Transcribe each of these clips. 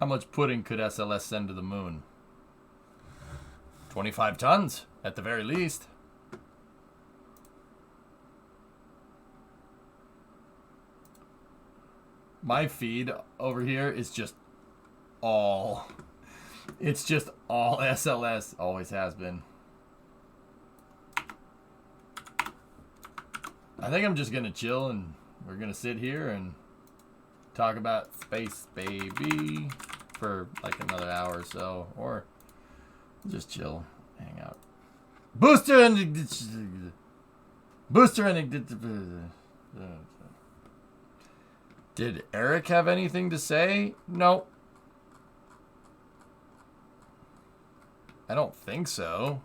How much pudding could SLS send to the moon? 25 tons, at the very least. My feed over here is just all... It's just all SLS. Always has been. I think I'm just going to chill and we're going to sit here and talk about space, baby, for like another hour or so. Or just chill, hang out. Booster and... Booster and... Did Eric have anything to say? No. I don't think so.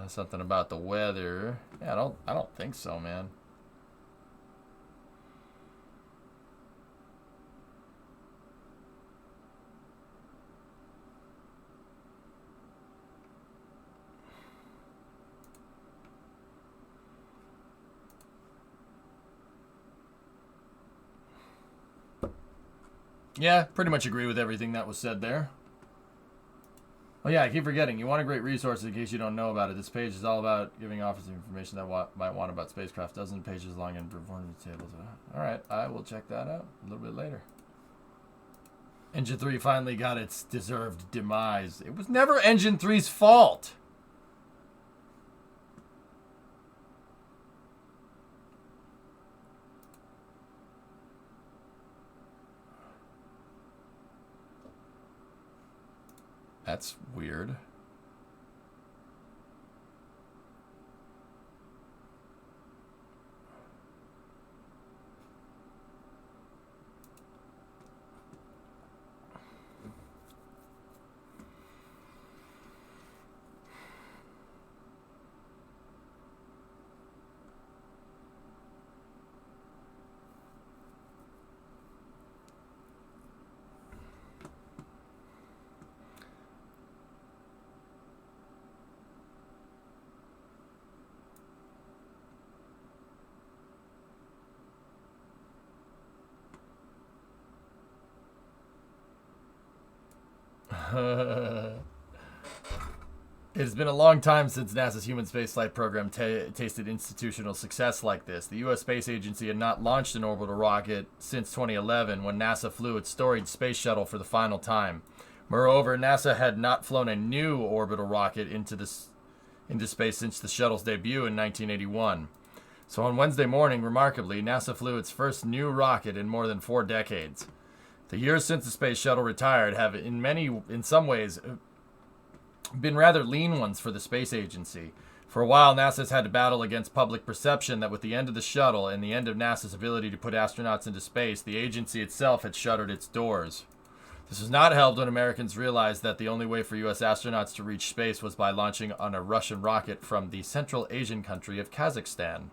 Something about the weather. Yeah, I don't think so, man. Yeah, pretty much agree with everything that was said there. Oh yeah, I keep forgetting. You want a great resource in case you don't know about it. This page is all about giving officers information that might want about spacecraft. Dozens of pages long and performance tables. Alright, I will check that out a little bit later. Engine 3 finally got its deserved demise. It was never Engine 3's fault. That's weird. It has been a long time since NASA's human spaceflight program tasted institutional success like this. The U.S. Space Agency had not launched an orbital rocket since 2011, when NASA flew its storied space shuttle for the final time. Moreover, NASA had not flown a new orbital rocket into space since the shuttle's debut in 1981. So on Wednesday morning, remarkably, NASA flew its first new rocket in more than 4 decades. The years since the space shuttle retired have, in some ways, been rather lean ones for the space agency. For a while, NASA's had to battle against public perception that with the end of the shuttle and the end of NASA's ability to put astronauts into space, the agency itself had shuttered its doors. This was not helped when Americans realized that the only way for U.S. astronauts to reach space was by launching on a Russian rocket from the Central Asian country of Kazakhstan.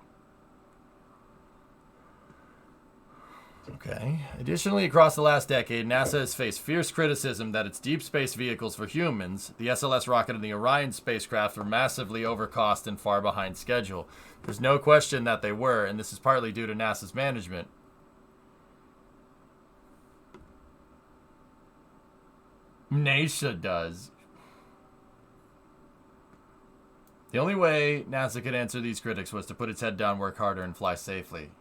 Okay. Additionally, across the last decade, NASA has faced fierce criticism that its deep space vehicles for humans, the SLS rocket and the Orion spacecraft, were massively overcost and far behind schedule. There's no question that they were, and this is partly due to NASA's management. NASA does. The only way NASA could answer these critics was to put its head down, work harder, and fly safely.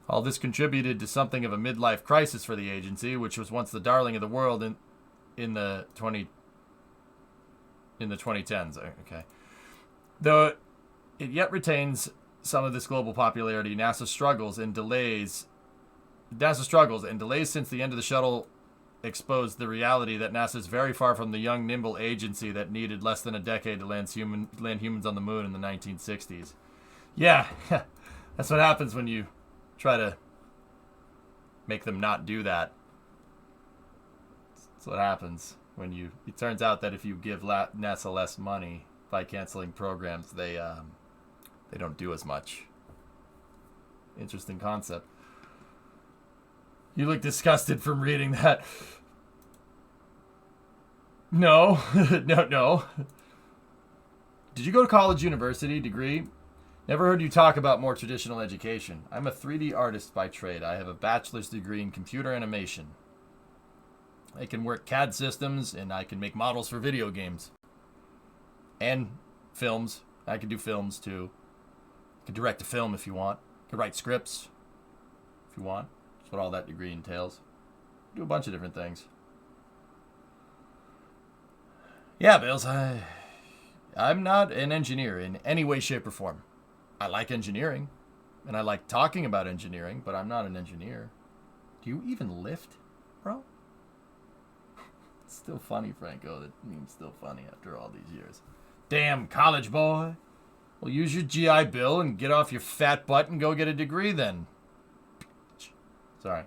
All this contributed to something of a midlife crisis for the agency, which was once the darling of the world in the 2010s. Okay. Though it yet retains some of this global popularity, NASA struggles and delays since the end of the shuttle exposed the reality that NASA is very far from the young, nimble agency that needed less than a decade to land humans on the moon in the 1960s. Yeah, that's what happens when you try to make them not do that. That's what happens when you... It turns out that if you give NASA less money by canceling programs, they don't do as much. Interesting concept. You look disgusted from reading that. No. No. Did you go to college, university, degree? Never heard you talk about more traditional education. I'm a 3D artist by trade. I have a bachelor's degree in computer animation. I can work CAD systems, and I can make models for video games. And films. I can do films, too. You can direct a film if you want. You can write scripts if you want. That's what all that degree entails. Do a bunch of different things. Yeah, Bills, I'm not an engineer in any way, shape, or form. I like engineering, and I like talking about engineering, but I'm not an engineer. Do you even lift, bro? It's still funny, Franco. That meme's still funny after all these years. Damn, college boy. Well, use your GI Bill and get off your fat butt and go get a degree then. Sorry.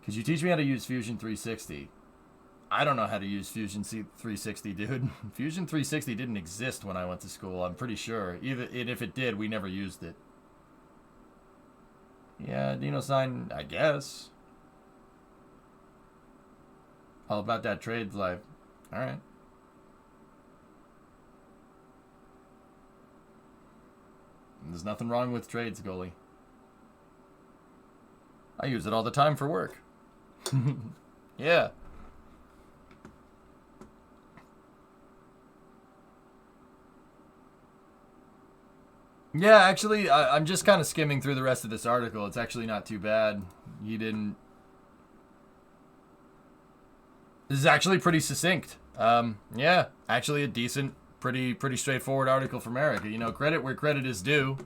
Could you teach me how to use Fusion 360? I don't know how to use Fusion 360, dude. Fusion 360 didn't exist when I went to school, I'm pretty sure. Even if it did, we never used it. Yeah, Dino sign, I guess. All about that trades life. Alright. There's nothing wrong with trades, goalie. I use it all the time for work. Yeah. Yeah, actually, I'm just kind of skimming through the rest of this article. It's actually not too bad. He didn't... This is actually pretty succinct. Yeah, actually a decent, pretty straightforward article from Eric. You know, credit where credit is due.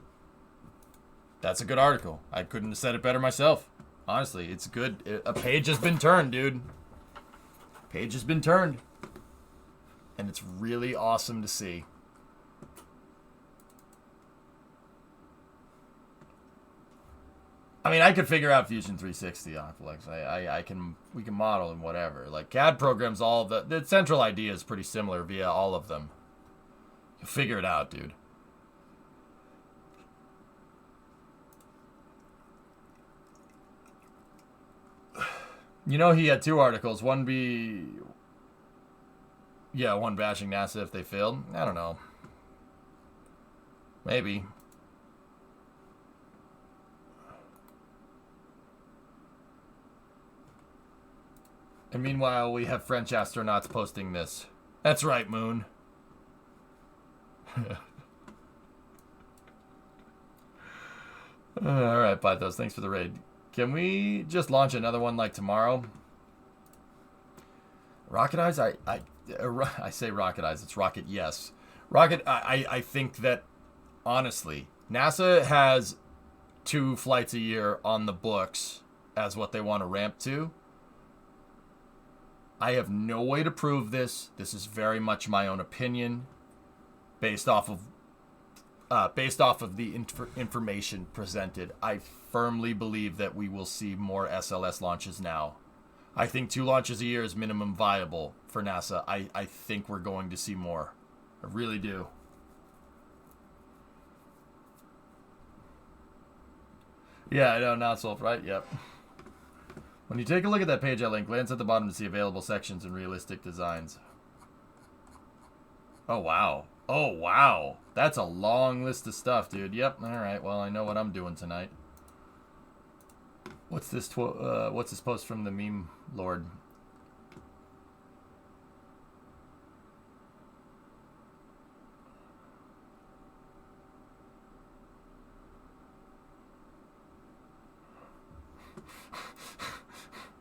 That's a good article. I couldn't have said it better myself. Honestly, it's good. A page has been turned, dude. Page has been turned. And it's really awesome to see. I mean, I could figure out Fusion 360 on Flex. We can model and whatever. Like CAD programs, all of the central idea is pretty similar via all of them. You'll figure it out, dude. You know, he had two articles. One bashing NASA if they failed. I don't know. Maybe. And meanwhile, we have French astronauts posting this. That's right, Moon. Alright, Pythos, thanks for the raid. Can we just launch another one like tomorrow? Rocket Eyes? I say Rocket Eyes, it's Rocket Yes. I think that, honestly, NASA has 2 flights a year on the books as what they want to ramp to. I have no way to prove this. This is very much my own opinion, based off of the information presented. I firmly believe that we will see more SLS launches now. I think 2 launches a year is minimum viable for NASA. I think we're going to see more. I really do. Yeah, I know, not solved, right? Yep. When you take a look at that page I linked, glance at the bottom to see available sections and realistic designs. Oh, wow. Oh, wow. That's a long list of stuff, dude. Yep. All right. Well, I know what I'm doing tonight. What's this post from the meme lord?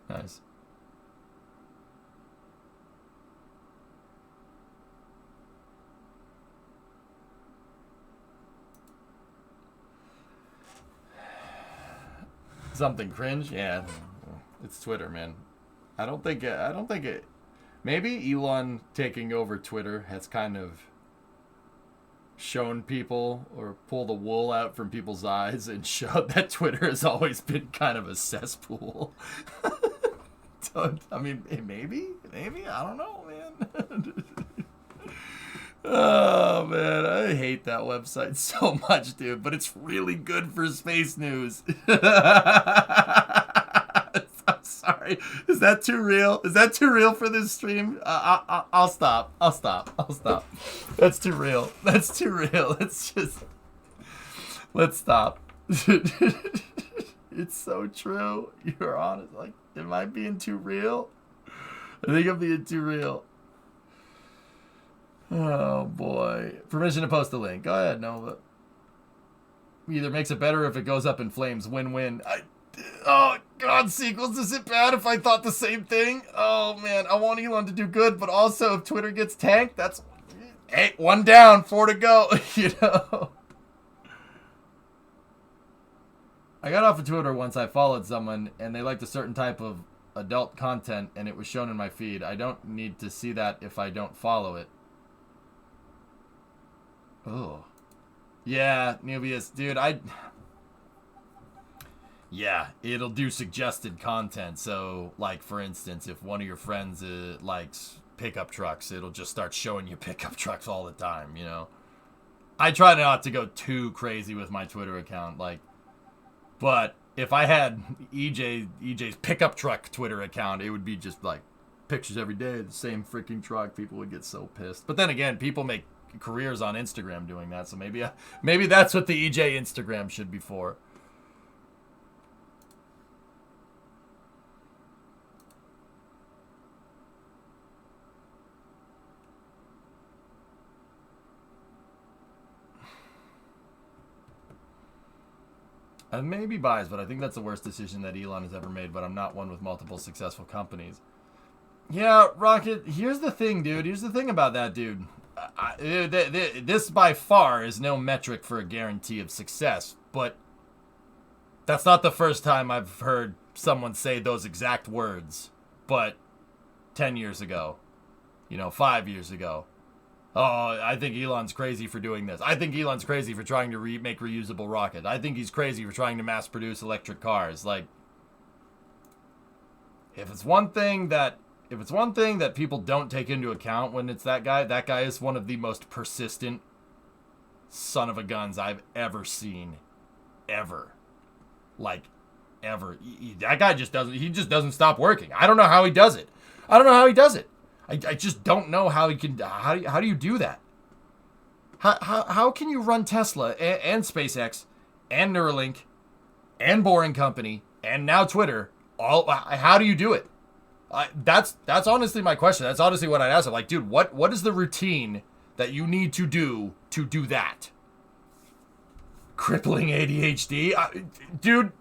Nice. Something cringe? Yeah. It's Twitter, man. I don't think it maybe Elon taking over Twitter has kind of shown people or pulled the wool out from people's eyes and showed that Twitter has always been kind of a cesspool. I mean, maybe, I don't know, man. Oh, man, I hate that website so much, dude, but it's really good for space news. sorry. Is that too real? Is that too real for this stream? I'll stop. I'll stop. That's too real. That's too real. Let's stop. It's so true. You're honest. Like, am I being too real? I think I'm being too real. Oh, boy. Permission to post the link. Go ahead, Nova. Either makes it better if it goes up in flames. Win-win. Oh, God, sequels. Is it bad if I thought the same thing? Oh, man. I want Elon to do good, but also if Twitter gets tanked, that's... Hey, 1 down, 4 to go. You know? I got off of Twitter once I followed someone, and they liked a certain type of adult content, and it was shown in my feed. I don't need to see that if I don't follow it. Oh. Yeah, Nubius. Dude, Yeah, it'll do suggested content. So, like, for instance, if one of your friends likes pickup trucks, it'll just start showing you pickup trucks all the time, you know? I try not to go too crazy with my Twitter account, like... But if I had EJ's pickup truck Twitter account, it would be just like pictures every day of the same freaking truck. People would get so pissed. But then again, people make careers on Instagram doing that, so maybe that's what the EJ Instagram should be for. I may be biased, but I think that's the worst decision that Elon has ever made, but I'm not one with multiple successful companies. Yeah, Rocket, here's the thing, dude. Here's the thing about that, dude. This by far is no metric for a guarantee of success, but that's not the first time I've heard someone say those exact words, but 10 years ago, 5 years ago. Oh, I think Elon's crazy for doing this. I think Elon's crazy for trying to make reusable rockets. I think he's crazy for trying to mass produce electric cars. Like, if it's one thing that people don't take into account when it's that guy is one of the most persistent son of a guns I've ever seen. Ever. Like, ever. That guy just doesn't stop working. I don't know how he does it. I just don't know how he can. How do you do that? How can you run Tesla and SpaceX and Neuralink and Boring Company and now Twitter? How do you do it? That's honestly my question. That's honestly what I'd ask him. Like, dude, what is the routine that you need to do that? Crippling ADHD, dude.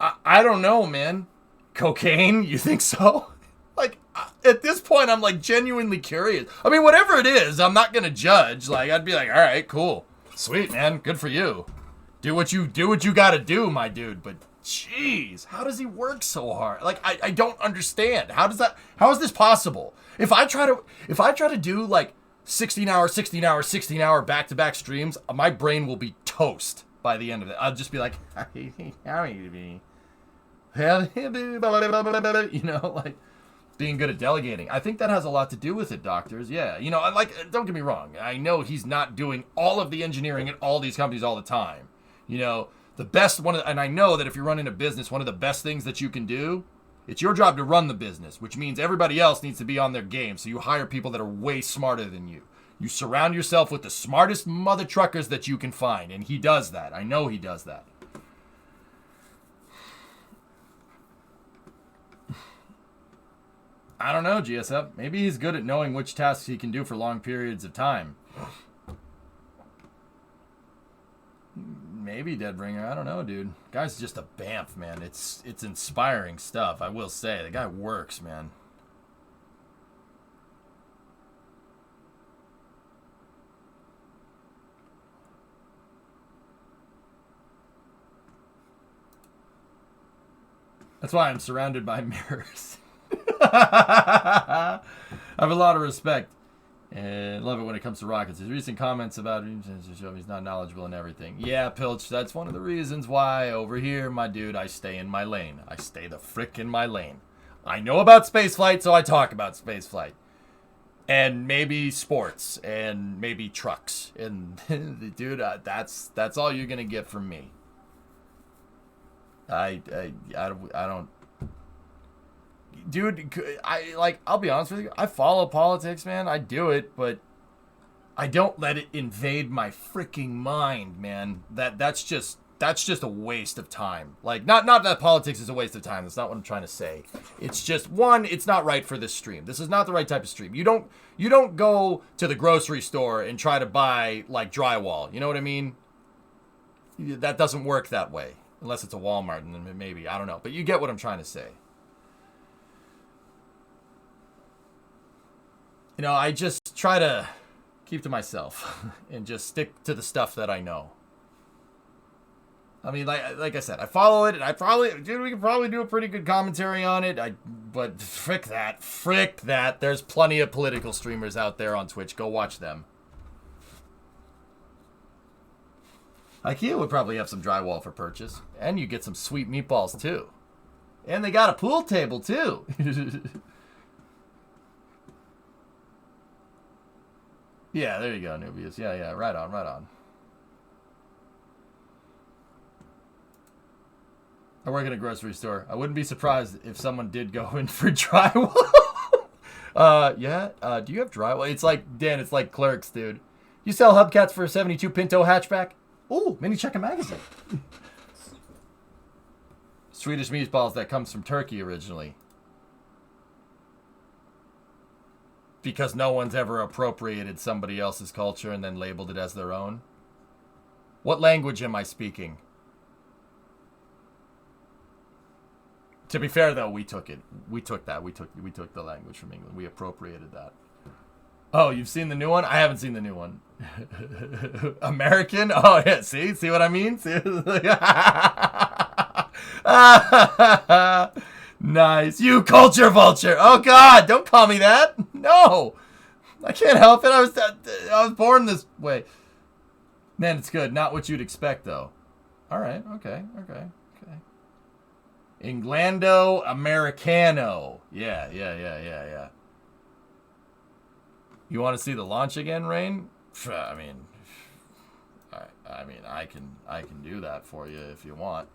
I don't know, man. Cocaine? You think so? Like, at this point, I'm, like, genuinely curious. I mean, whatever it is, I'm not going to judge. Like, I'd be like, all right, cool. Sweet, man. Good for you. Do what you got to do, my dude. But, jeez, how does he work so hard? Like, I don't understand. How is this possible? If I try to do, like, 16-hour back-to-back streams, my brain will be toast by the end of it. I'll just be like, like... Being good at delegating. I think that has a lot to do with it, doctors. Yeah. Don't get me wrong. I know he's not doing all of the engineering at all these companies all the time. The best one, and I know that if you're running a business, one of the best things that you can do, it's your job to run the business, which means everybody else needs to be on their game. So you hire people that are way smarter than you. You surround yourself with the smartest mother truckers that you can find. And he does that. I know he does that. I don't know, GSF. Maybe he's good at knowing which tasks he can do for long periods of time. Maybe Deadbringer. I don't know, dude. Guy's just a bamf, man. It's inspiring stuff, I will say. The guy works, man. That's why I'm surrounded by mirrors. I have a lot of respect and love it when it comes to rockets. His recent comments about he's not knowledgeable in everything. Yeah, Pilch, that's one of the reasons why over here, my dude, I stay in my lane. I stay the frick in my lane. I know about spaceflight, so I talk about spaceflight. And maybe sports, and maybe trucks. And dude, that's all you're going to get from me. I don't. Dude, I'll be honest with you. I follow politics, man. I do it, but I don't let it invade my freaking mind, man. That's just a waste of time. Like, not that politics is a waste of time. That's not what I'm trying to say. It's just, one, it's not right for this stream. This is not the right type of stream. You don't go to the grocery store and try to buy, like, drywall. You know what I mean? That doesn't work that way. Unless it's a Walmart, and then maybe. I don't know. But you get what I'm trying to say. You know, I just try to keep to myself and just stick to the stuff that I know. I mean, like I said, I follow it, and we could probably do a pretty good commentary on it. But frick that. There's plenty of political streamers out there on Twitch. Go watch them. IKEA would probably have some drywall for purchase, and you get some sweet meatballs too, and they got a pool table too. Yeah, there you go, Nubius. Yeah, right on. I work in a grocery store. I wouldn't be surprised if someone did go in for drywall. Yeah. Do you have drywall? It's like, Dan, it's like Clerks, dude. You sell hubcaps for a 72 Pinto hatchback? Ooh, Mini Checker magazine. Swedish meatballs that comes from Turkey originally. Because no one's ever appropriated somebody else's culture and then labeled it as their own. What language am I speaking? To be fair, though, we took it. We took that. We took the language from England. We appropriated that. Oh, you've seen the new one? I haven't seen the new one. American? Oh, yeah. See what I mean? See? Nice. You culture vulture. Oh, God. Don't call me that. No. I can't help it. I was born this way. Man, it's good. Not what you'd expect, though. All right. Okay. Inglando Americano. Yeah. You want to see the launch again, Rain? I mean, I can do that for you if you want.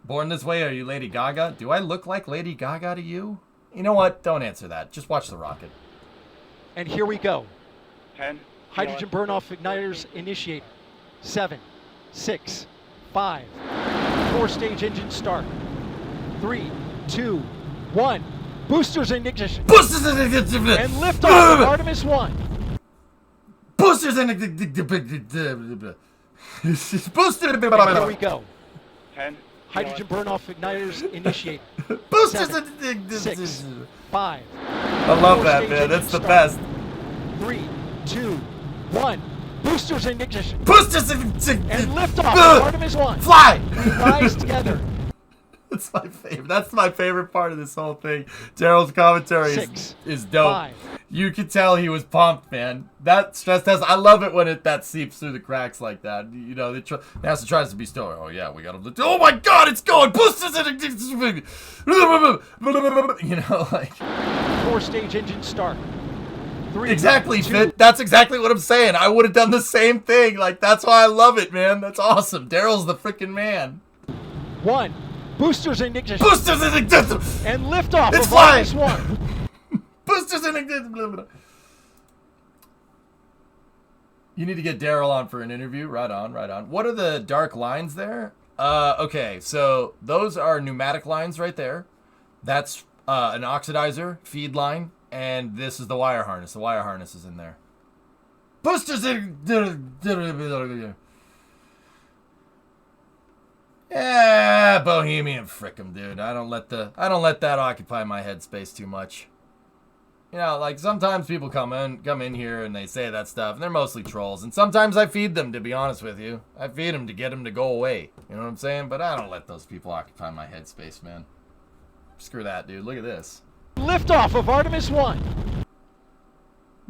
Born this way, are you Lady Gaga? Do I look like Lady Gaga to you? You know what? Don't answer that. Just watch the rocket. And here we go. 10. Hydrogen burn-off igniters initiate. 7, 6, 5. 4-stage engine start. 3, 2, 1. Boosters in ignition. Boosters in ignition. And liftoff of Artemis 1. Boosters in ignition. Boosters. And here we go. 10. Hydrogen burn-off igniters initiate. Boosters 7, in ignition. 6, 5. I love that, man. That's the best. 3, 2, 1. Boosters in ignition. Boosters in ignition. And liftoff of Artemis 1. Fly. We rise together. That's my favorite. That's my favorite part of this whole thing. Daryl's commentary is dope. 5. You could tell he was pumped, man. That stress test, I love it when that seeps through the cracks like that. You know, NASA tries to be still. Oh yeah, we got to. Oh my God, it's going. Boosters in ignition. You know, like 4-stage engine start. 3, exactly, 2. Fit. That's exactly what I'm saying. I would have done the same thing. Like, that's why I love it, man. That's awesome. Daryl's the freaking man. 1. Boosters in ignition. Boosters in ignition. And liftoff It's of flying. Artemis 1. Boosters in ignition. You need to get Daryl on for an interview. Right on. What are the dark lines there? Okay, so those are pneumatic lines right there. That's an oxidizer feed line. And this is the wire harness. The wire harness is in there. Boosters in... Yeah, Bohemian, frick 'em, dude. I don't let that occupy my headspace too much. You know, like sometimes people come in here and they say that stuff, and they're mostly trolls. And sometimes I feed them, to be honest with you. I feed them to get them to go away. You know what I'm saying? But I don't let those people occupy my headspace, man. Screw that, dude. Look at this. Liftoff of Artemis 1.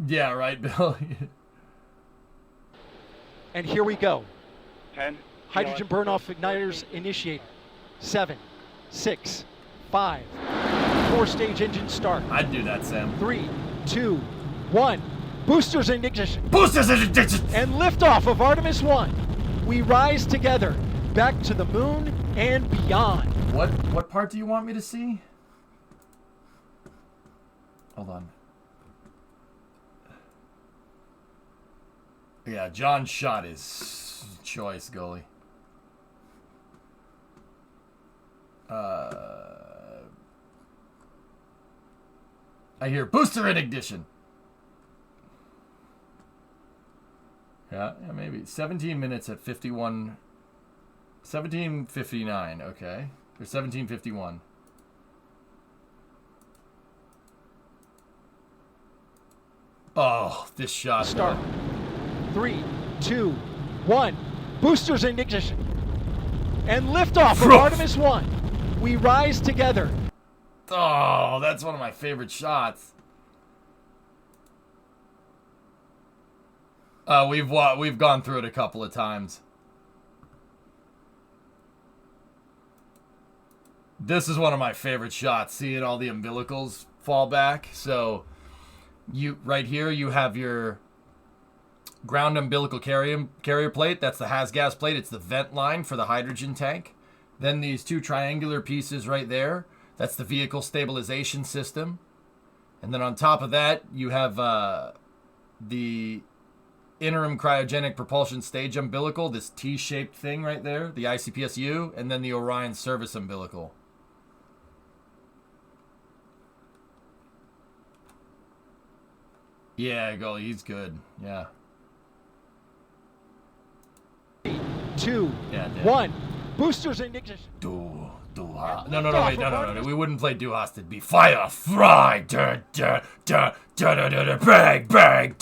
Yeah, right, Bill. And here we go. 10. Hydrogen burn-off igniters initiate. 7, 6, 5. 4-stage engine start. I'd do that, Sam. 3, 2, 1. Boosters in ignition. Boosters in ignition! And liftoff of Artemis 1. We rise together, back to the moon and beyond. What part do you want me to see? Hold on. Yeah, John shot his choice, goalie. I hear booster in ignition. Yeah, maybe 17 minutes at 51. 17:59. Okay, or 17:51. Oh, this shot. Start. 3, 2, 1. Boosters in ignition. And liftoff of Artemis 1. We rise together. Oh, that's one of my favorite shots. We've gone through it a couple of times. This is one of my favorite shots. Seeing all the umbilicals fall back. So right here you have your ground umbilical carrier plate. That's the has gas plate. It's the vent line for the hydrogen tank. Then these two triangular pieces right there. That's the vehicle stabilization system. And then on top of that, you have the interim cryogenic propulsion stage umbilical, this T-shaped thing right there, the ICPSU, and then the Orion service umbilical. Yeah, goalie, he's good. Yeah. 3, 2, Yeah, 1. Boosters in ignition. No, wait, no. We wouldn't play Duhast. It'd be fire, fry, bang, bang, fire, fry, bang,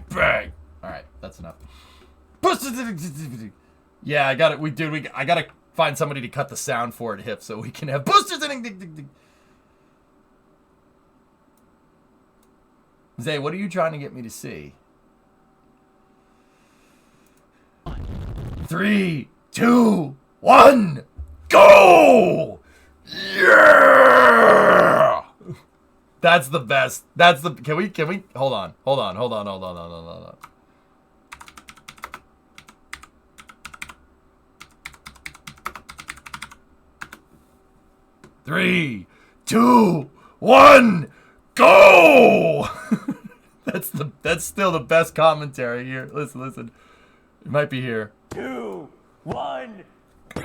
bang. All right, that's enough. Yeah, I got it. I gotta find somebody to cut the sound for it, Hip, so we can have boosters in. Zay, what are you trying to get me to see? 3, 2, 1, go! Yeah! That's the best. That's the. Can we? Hold on. 3, 2, 1, go! That's still the best commentary here. Listen. It might be here. 2, 1, go!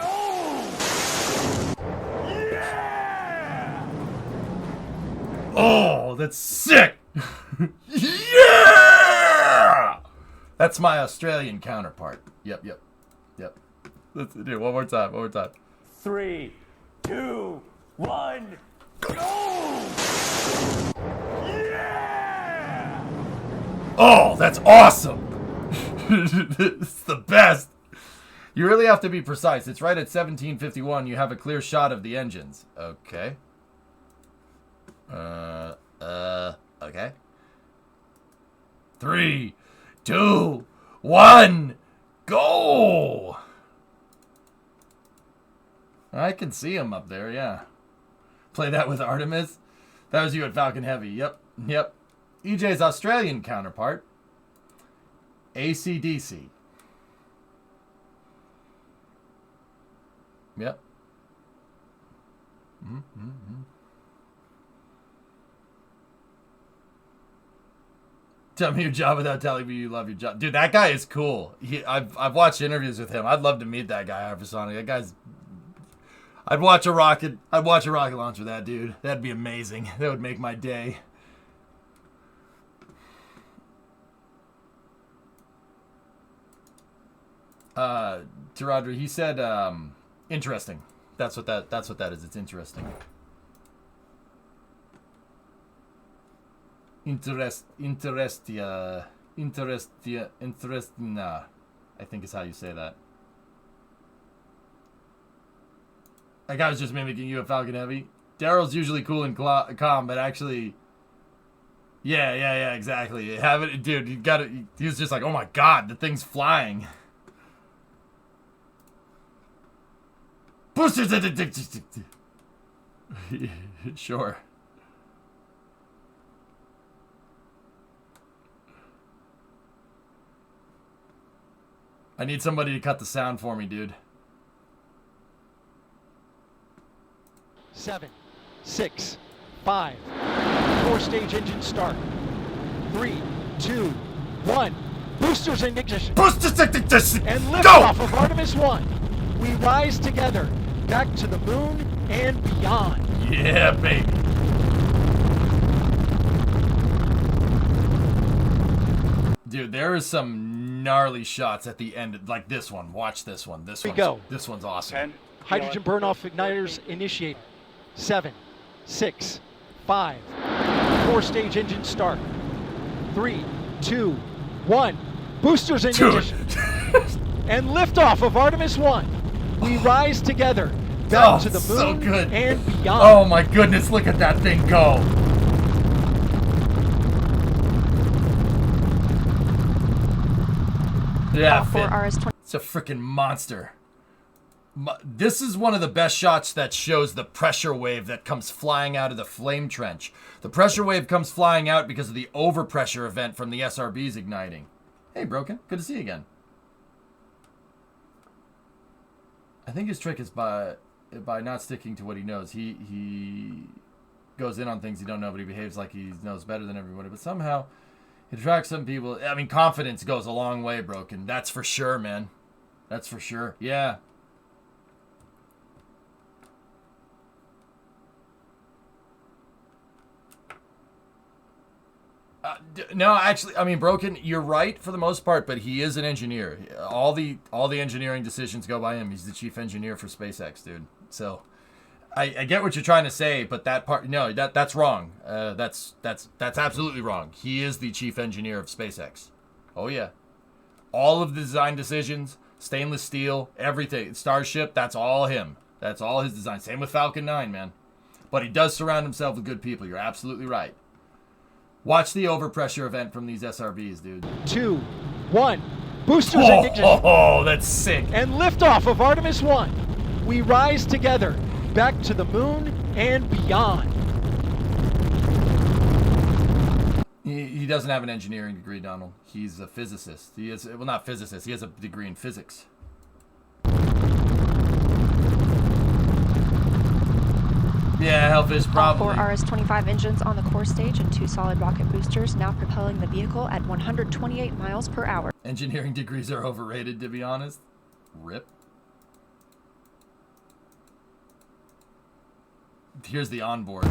Yeah! Oh, that's sick! Yeah! That's my Australian counterpart. Yep. Let's do it one more time. 3, 2, 1, go! Yeah! Oh, that's awesome! It's the best. You really have to be precise. It's right at 17:51. You have a clear shot of the engines. Okay. Okay. 3, 2, 1, go! I can see him up there, yeah. Play that with Artemis. That was you at Falcon Heavy. Yep. EJ's Australian counterpart. AC/DC. Yep. Tell me your job without telling me you love your job. Dude, that guy is cool. I've watched interviews with him. I'd love to meet that guy, Hypersonic. That guy's... I'd watch a rocket launch with that dude. That'd be amazing. That would make my day. Taradri, he said interesting. That's what that is. It's interesting. Interesting, I think is how you say that. That guy was just mimicking you at Falcon Heavy. Daryl's usually cool and calm, but actually, yeah, exactly. Have it, dude. You got it. He was just like, oh my god, the thing's flying. Boosters. Sure. I need somebody to cut the sound for me, dude. 7, 6, 5. 4-stage engine start. 3, 2, 1. Boosters in ignition. Boosters. And liftoff of Artemis 1. We rise together back to the moon and beyond. Yeah, baby. Dude, there is some gnarly shots at the end, like this one. Watch this one. This one. This one's awesome. 10, Hydrogen burn-off igniters initiated. 7, 6, 5. 4-stage engine start. 3, 2, 1. Boosters in Dude. ignition. And liftoff of Artemis 1. We rise together back to the so moon good. and beyond. Oh my goodness, look at that thing go. Yeah, it's a freaking monster. This is one of the best shots that shows the pressure wave that comes flying out of the flame trench. The pressure wave comes flying out because of the overpressure event from the SRBs igniting. Hey, Broken. Good to see you again. I think his trick is by not sticking to what he knows. He goes in on things he don't know, but he behaves like he knows better than everybody. But somehow it attracts some people. I mean, confidence goes a long way, Broken. That's for sure, man. That's for sure. Yeah. No, actually, I mean, Broken, you're right for the most part, but he is an engineer. All the engineering decisions go by him. He's the chief engineer for SpaceX, dude. So, I get what you're trying to say, but that part, no, that's wrong. That's absolutely wrong. He is the chief engineer of SpaceX. Oh yeah, all of the design decisions, stainless steel, everything, Starship, that's all him. That's all his design. Same with Falcon 9, man. But he does surround himself with good people. You're absolutely right. Watch the overpressure event from these SRBs, dude. 2, 1. Boosters in ignition. Oh, that's sick. And liftoff of Artemis 1. We rise together back to the moon and beyond. He doesn't have an engineering degree, Donald. He's a physicist. He is, well, not physicist. He has a degree in physics. Yeah, Hellfish, probably. All 4 RS-25 engines on the core stage and 2 solid rocket boosters now propelling the vehicle at 128 miles per hour. Engineering degrees are overrated, to be honest. RIP. Here's the onboard.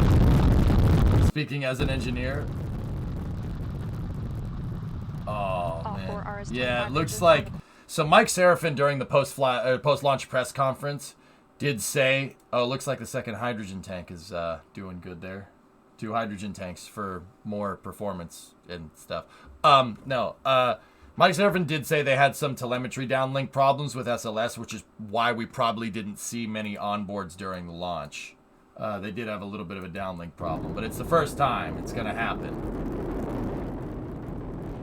Speaking as an engineer. Oh, All man. 4 RS-25 Yeah, it looks engines like... on the So Mike Seraphin, during the post-launch press conference, did say, oh, it looks like the second hydrogen tank is doing good there. 2 hydrogen tanks for more performance and stuff. Mike Seraphin did say they had some telemetry downlink problems with SLS, which is why we probably didn't see many onboards during the launch. They did have a little bit of a downlink problem, but it's the first time it's going to happen.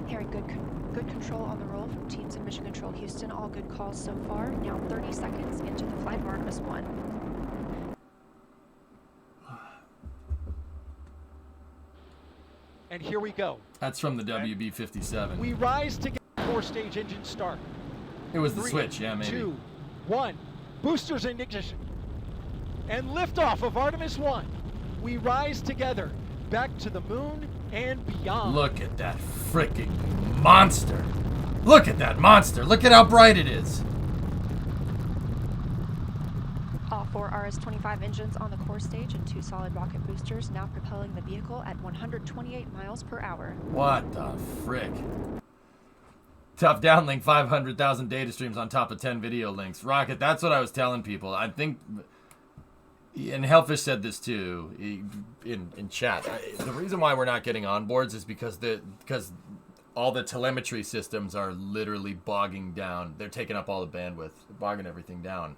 Harry, good control on the roll from teams in Mission Control Houston. All good calls so far. Now 30 seconds into the flight of Artemis 1. And here we go. That's from the WB-57. We rise to get 4-stage engine start. It was the 3, switch, yeah, maybe. 2, 1. Boosters in ignition. And liftoff of Artemis 1. We rise together back to the moon and beyond. Look at that freaking monster. Look at that monster. Look at how bright it is. All 4 RS-25 engines on the core stage and 2 solid rocket boosters now propelling the vehicle at 128 miles per hour. What the frick? Tough downlink, 500,000 data streams on top of 10 video links. Rocket, that's what I was telling people. I think, and Hellfish said this too in chat. The reason why we're not getting onboards is because all the telemetry systems are literally bogging down. They're taking up all the bandwidth, bogging everything down.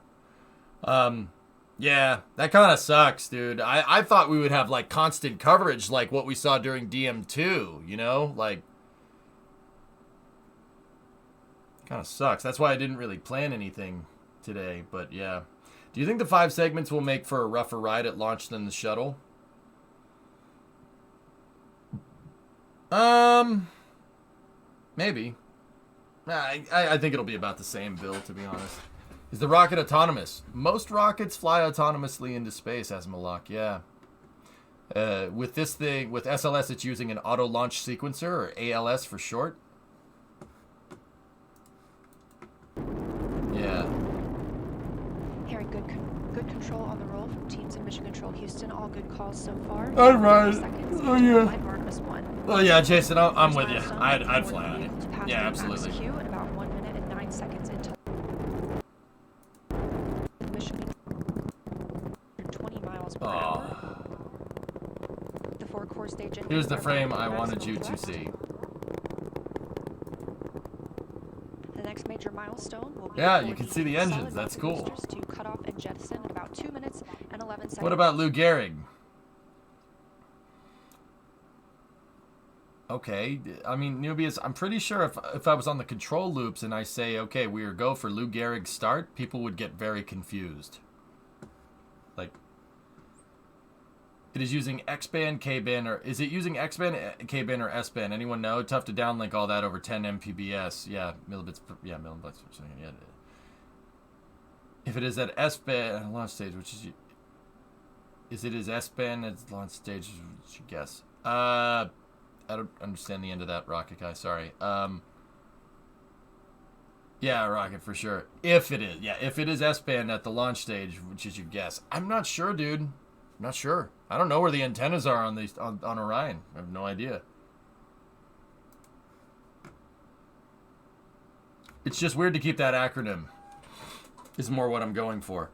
Yeah, that kind of sucks, dude. I thought we would have like constant coverage like what we saw during DM2, you know? Like, kind of sucks. That's why I didn't really plan anything today, but yeah. Do you think the 5 segments will make for a rougher ride at launch than the shuttle? Maybe. I think it'll be about the same, Bill, to be honest. Is the rocket autonomous? Most rockets fly autonomously into space, as Malak, yeah. With this thing, with SLS, it's using an auto launch sequencer, or ALS for short. Yeah. Hearing good control on the roll from teams in Mission Control Houston. All good calls so far. All right. Seconds Oh, into yeah. flight Artemis 1. Oh yeah, Jason, I'm with you. Milestone, I'd we're fly on it. able to pass Yeah, the absolutely. max Q in about 1 minute and 9 seconds into mission. 20 miles per hour. The 4 core stage engines Here's the are frame running I at wanted maximum you to thrust. see. The next major milestone will be Yeah, for you can see the engines. solid That's rocket cool. boosters to cut off and jettison in about 2 minutes and 11 seconds. What about Lou Gehrig? Okay, I mean, Nubius, I'm pretty sure if I was on the control loops and I say, okay, we are go for Lou Gehrig start, people would get very confused. Like, it is using X-band, K-band, or is it using X-band, K-band, or S-band? Anyone know? Tough to downlink all that over 10 Mbps. Yeah, millibits per second. Yeah. If it is at S-band launch stage, which is it is S-band at launch stage? What you guess? I don't understand the end of that, Rocket guy. Sorry. Yeah, Rocket for sure. If it is S-band at the launch stage, which is your guess. I'm not sure, dude. I'm not sure. I don't know where the antennas are on these on Orion. I have no idea. It's just weird to keep that acronym. Is more what I'm going for.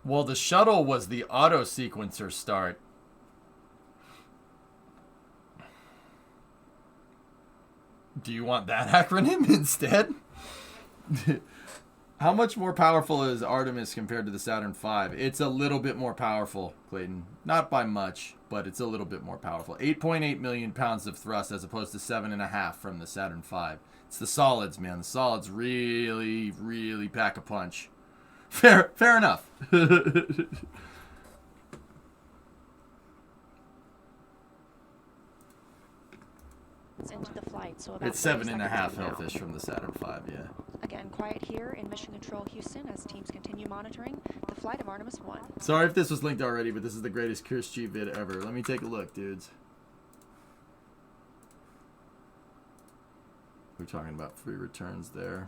Well, the shuttle was the auto sequencer start. Do you want that acronym instead? How much more powerful is Artemis compared to the Saturn V? It's a little bit more powerful, Clayton. Not by much, but it's a little bit more powerful. 8.8 million pounds of thrust as opposed to 7.5 from the Saturn V. It's the solids, man. The solids really, really pack a punch. Fair enough. into the flight, so about It's 30 7.5 seconds from now. healthish from the Saturn V, yeah. Again, quiet here in Mission Control Houston as teams continue monitoring the flight of Artemis 1. Sorry if this was linked already, but this is the greatest Chris G vid ever. Let me take a look, dudes. We're talking about free returns there.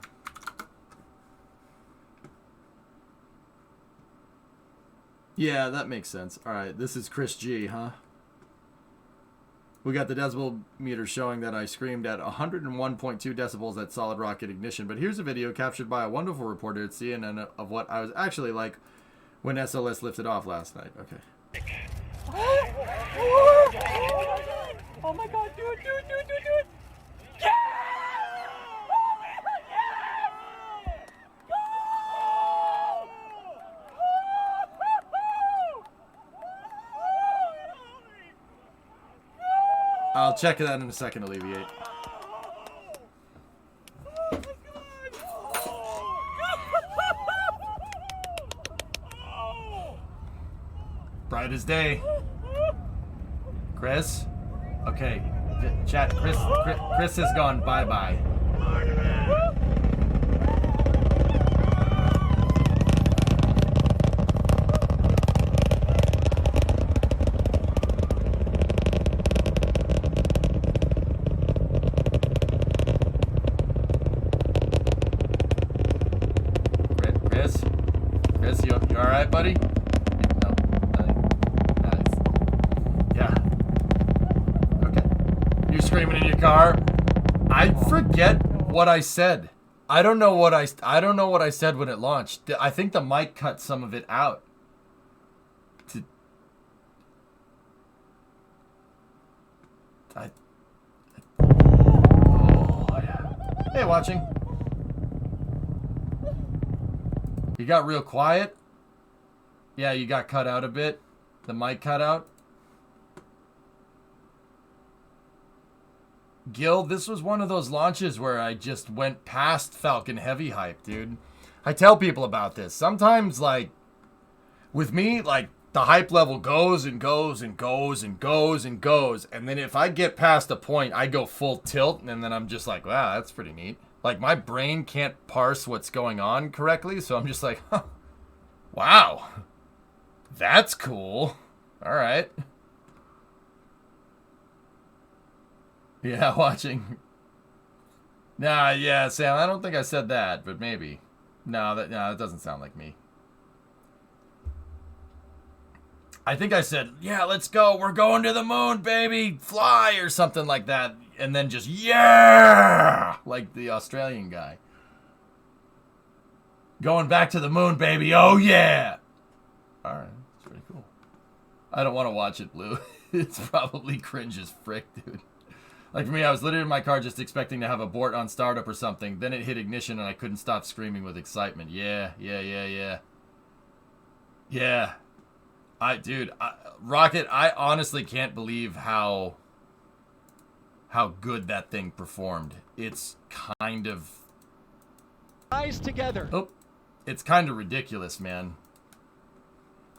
Yeah, that makes sense. All right, this is Chris G, huh? We got the decibel meter showing that I screamed at 101.2 decibels at solid rocket ignition. But here's a video captured by a wonderful reporter at CNN of what I was actually like when SLS lifted off last night. Okay. Oh my god, do it! Yeah! I'll check that in a second, Alleviate. Bright as day. Chris? Okay. Chat, Chris has gone bye-bye. Chris, you alright, buddy? No. Nice. Yeah. Okay. You're screaming in your car? I forget what I said. I don't know what I said when it launched. I think the mic cut some of it out. Oh, yeah. Hey, watching. You got real quiet? Yeah, you got cut out a bit. The mic cut out. Gil, this was one of those launches where I just went past Falcon Heavy hype, dude. I tell people about this. Sometimes, like, with me, like, the hype level goes and goes and goes and goes and goes. And then if I get past a point, I go full tilt. And then I'm just like, wow, that's pretty neat. Like, my brain can't parse what's going on correctly. So I'm just like, huh, wow, that's cool. All right. Yeah, watching. Nah, yeah, Sam, I don't think I said that, but maybe. No, that doesn't sound like me. I think I said, yeah, let's go. We're going to the moon, baby. Fly or something like that. And then just, yeah, like the Australian guy. Going back to the moon, baby. Oh, yeah. All right. That's pretty cool. I don't want to watch it, Blue. It's probably cringe as frick, dude. Like for me, I was literally in my car just expecting to have a abort on startup or something. Then it hit ignition and I couldn't stop screaming with excitement. Yeah. Rocket, I honestly can't believe how good that thing performed. It's kind of... Rise together. Oh, it's kind of ridiculous, man.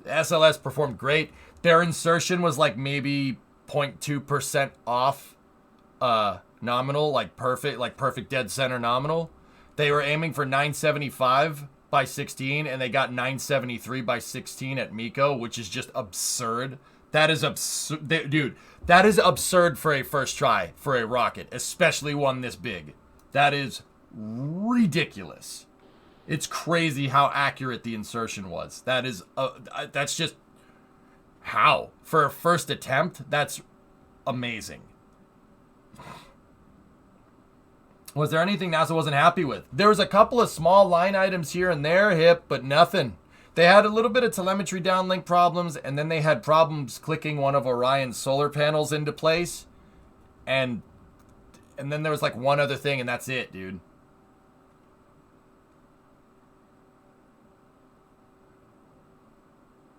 The SLS performed great. Their insertion was like maybe 0.2% off nominal, like perfect dead center nominal. They were aiming for 975 by 16 and they got 973 by 16 at Miko, which is just absurd. That is absurd, dude. That is absurd for a first try for a rocket, especially one this big. That is ridiculous. It's crazy how accurate the insertion was. That is that's just how for a first attempt. That's amazing. Was there anything NASA wasn't happy with? There was a couple of small line items here and there, but nothing. They had a little bit of telemetry downlink problems, and then they had problems clicking one of Orion's solar panels into place. And then there was like one other thing, and that's it, dude.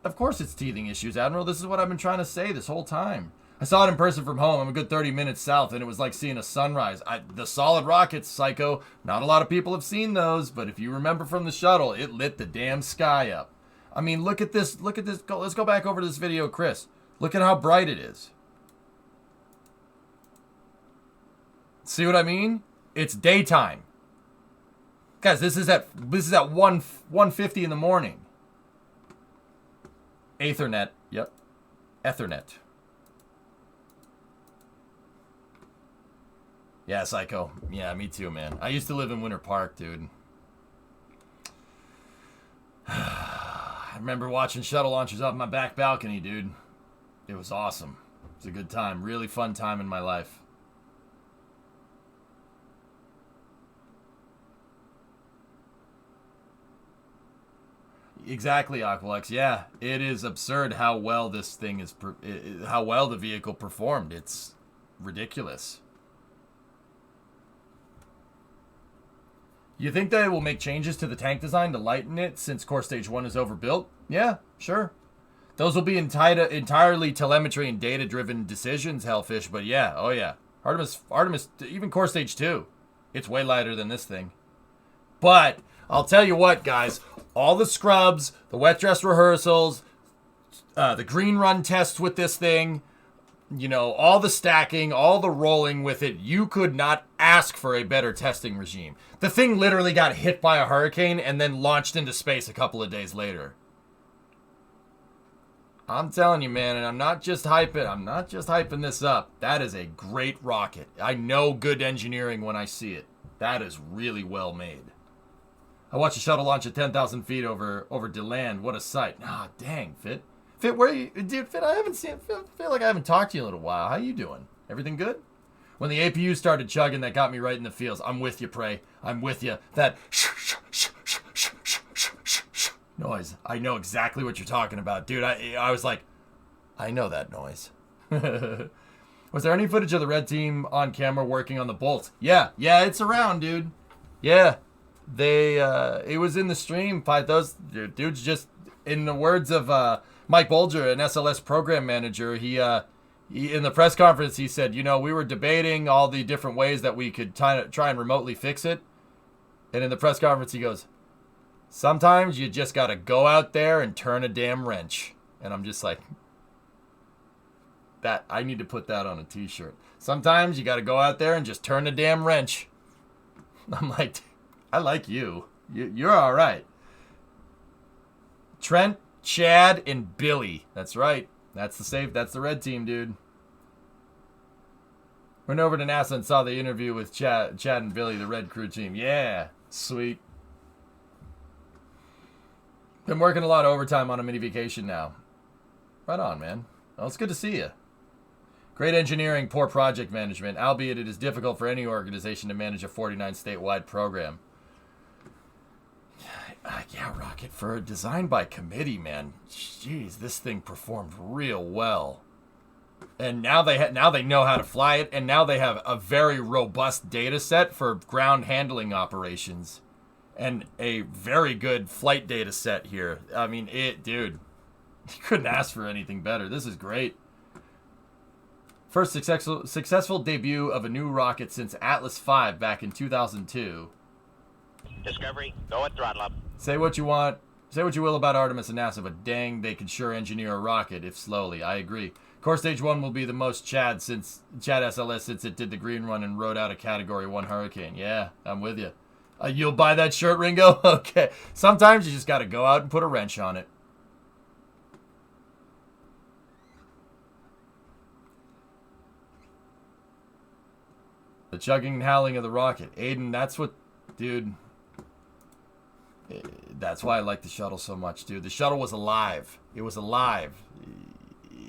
Of course it's teething issues, Admiral. This is what I've been trying to say this whole time. I saw it in person from home. I'm a good 30 minutes south, and it was like seeing a sunrise. The solid rockets, Psycho, not a lot of people have seen those, but if you remember from the shuttle, it lit the damn sky up. I mean, look at this. Look at this. Let's go back over to this video, Chris. Look at how bright it is. See what I mean? It's daytime. Guys, this is at 1:50 in the morning. Ethernet. Yep. Ethernet. Yeah, Psycho. Yeah, me too, man. I used to live in Winter Park, dude. I remember watching shuttle launches off my back balcony, dude. It was awesome. It was a good time. Really fun time in my life. Exactly, Aqualex. Yeah, it is absurd how well this thing is, how well the vehicle performed. It's ridiculous. You think they will make changes to the tank design to lighten it since core stage 1 is overbuilt? Yeah, sure. Those will be entirely telemetry and data-driven decisions, Hellfish, but yeah, oh yeah. Artemis, even core stage 2, it's way lighter than this thing. But I'll tell you what, guys, all the scrubs, the wet dress rehearsals, the green run tests with this thing, you know, all the stacking, all the rolling with it, you could not ask for a better testing regime. The thing literally got hit by a hurricane and then launched into space a couple of days later. I'm telling you, man, and I'm not just hyping this up. That is a great rocket. I know good engineering when I see it. That is really well made. I watched a shuttle launch at 10,000 feet over DeLand. What a sight. Ah, dang, Fit. Fit, where are you? Dude, Fit, I haven't seen, feel like I haven't talked to you in a little while. How you doing? Everything good? When the APU started chugging, that got me right in the feels. I'm with you, Prey. I'm with you. That noise. I know exactly what you're talking about. Dude, I was like, I know that noise. Was there any footage of the red team on camera working on the bolts? Yeah, it's around, dude. Yeah. It was in the stream. Those dudes just, in the words of Mike Bolger, an SLS program manager, he in the press conference, he said, you know, we were debating all the different ways that we could try and remotely fix it. And in the press conference, he goes, Sometimes you just got to go out there and turn a damn wrench. And I'm just like, that I need to put that on a t-shirt. Sometimes you got to go out there and just turn a damn wrench. I'm like, I like you. You're all right. Trent, Chad, and Billy. That's right. That's the red team, dude. Went over to NASA and saw the interview with Chad and Billy, the red crew team. Yeah, sweet. Been working a lot of overtime on a mini vacation now. Right on, man. Well, it's good to see you. Great engineering, poor project management, albeit it is difficult for any organization to manage a 49 statewide program. Yeah, Rocket, for a design by committee, man. Jeez, this thing performed real well. And now they know how to fly it, and now they have a very robust data set for ground handling operations. And a very good flight data set here. I mean, dude, you couldn't ask for anything better. This is great. First successful debut of a new rocket since Atlas V back in 2002. Discovery, go at throttle up. Say what you want. Say what you will about Artemis and NASA, but dang, they could sure engineer a rocket, if slowly. I agree. Core Stage 1 will be the most Chad SLS since it did the green run and rode out a Category 1 hurricane. Yeah, I'm with you. You'll buy that shirt, Ringo? Okay. Sometimes you just got to go out and put a wrench on it. The chugging and howling of the rocket. Aiden, that's what... Dude... That's why I like the shuttle so much, dude. The shuttle was alive. It was alive.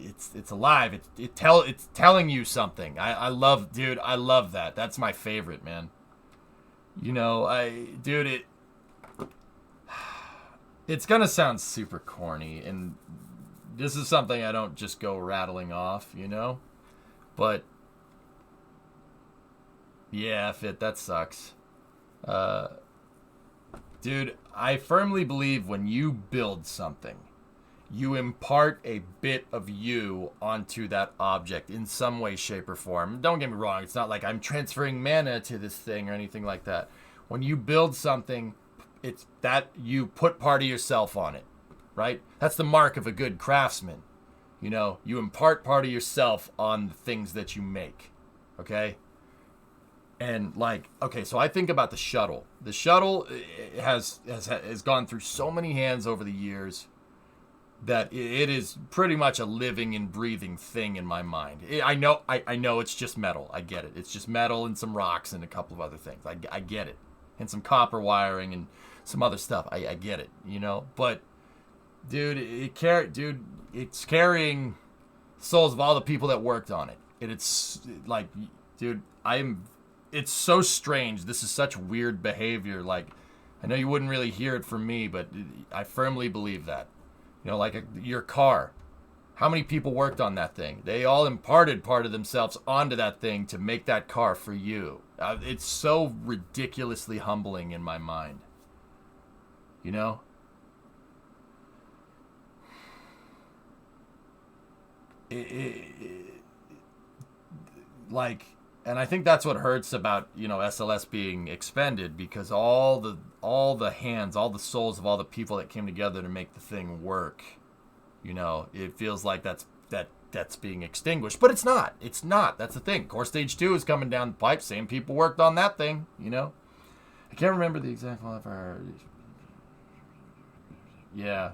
It's alive. It's telling you something. I love that. That's my favorite, man. You know, it's gonna sound super corny, and this is something I don't just go rattling off, you know? But yeah, that sucks. Dude, I firmly believe when you build something, you impart a bit of you onto that object in some way, shape, or form. Don't get me wrong, it's not like I'm transferring mana to this thing or anything like that. When you build something, it's that you put part of yourself on it, right? That's the mark of a good craftsman. You know, you impart part of yourself on the things that you make, okay? And like, okay, so I think about the shuttle. The shuttle has gone through so many hands over the years that it is pretty much a living and breathing thing in my mind. I know it's just metal. I get it. It's just metal and some rocks and a couple of other things. I get it. And some copper wiring and some other stuff. I get it, you know? But dude, it's carrying souls of all the people that worked on it. And it's like, dude, it's so strange. This is such weird behavior. Like, I know you wouldn't really hear it from me, but I firmly believe that. You know, like your car. How many people worked on that thing? They all imparted part of themselves onto that thing to make that car for you. It's so ridiculously humbling in my mind. You know? Like... And I think that's what hurts about, you know, SLS being expended, because all the hands, all the souls of all the people that came together to make the thing work, you know, it feels like that's being extinguished. But it's not. It's not. That's the thing. Core Stage 2 is coming down the pipe. Same people worked on that thing, you know. I can't remember the exact one of our... Yeah.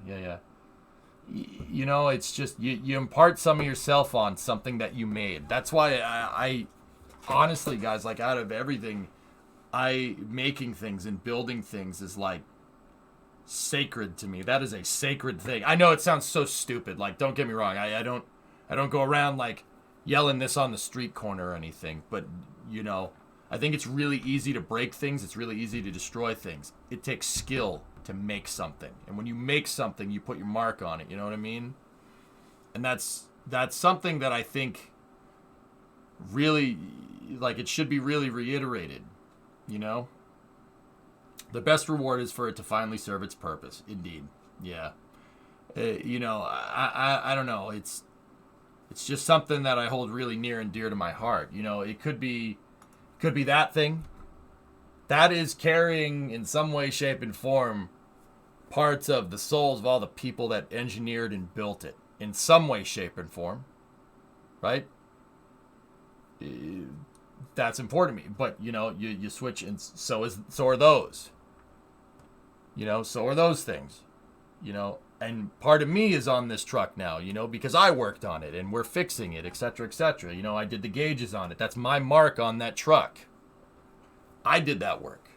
You know, it's just, you impart some of yourself on something that you made. That's why I honestly, guys, like, out of everything, making things and building things is like sacred to me. That is a sacred thing. I know it sounds so stupid. Like, don't get me wrong. I don't go around like yelling this on the street corner or anything. But, you know, I think it's really easy to break things. It's really easy to destroy things. It takes skill to make something. And when you make something, you put your mark on it. You know what I mean? And that's something that I think really, like, it should be really reiterated, you know? The best reward is for it to finally serve its purpose. Indeed. Yeah. You know, I don't know. It's just something that I hold really near and dear to my heart. You know, it could be that thing. That is carrying, in some way, shape, and form, parts of the souls of all the people that engineered and built it in some way, shape, and form, right? That's important to me. But, you know, you switch, and so are those. You know, so are those things. You know, and part of me is on this truck now, you know, because I worked on it and we're fixing it, etc., etc. You know, I did the gauges on it. That's my mark on that truck. I did that work.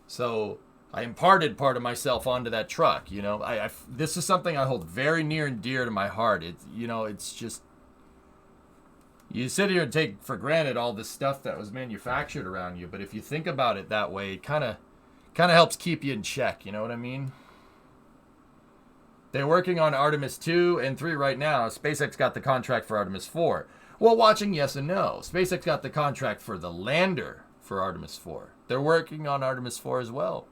So I imparted part of myself onto that truck, you know. This is something I hold very near and dear to my heart. It's, you know, it's just, you sit here and take for granted all this stuff that was manufactured around you, but if you think about it that way, it kind of helps keep you in check, you know what I mean? They're working on Artemis 2 and 3 right now. SpaceX got the contract for Artemis 4. Well, watching, yes and no. SpaceX got the contract for the lander for Artemis 4. They're working on Artemis 4 as well.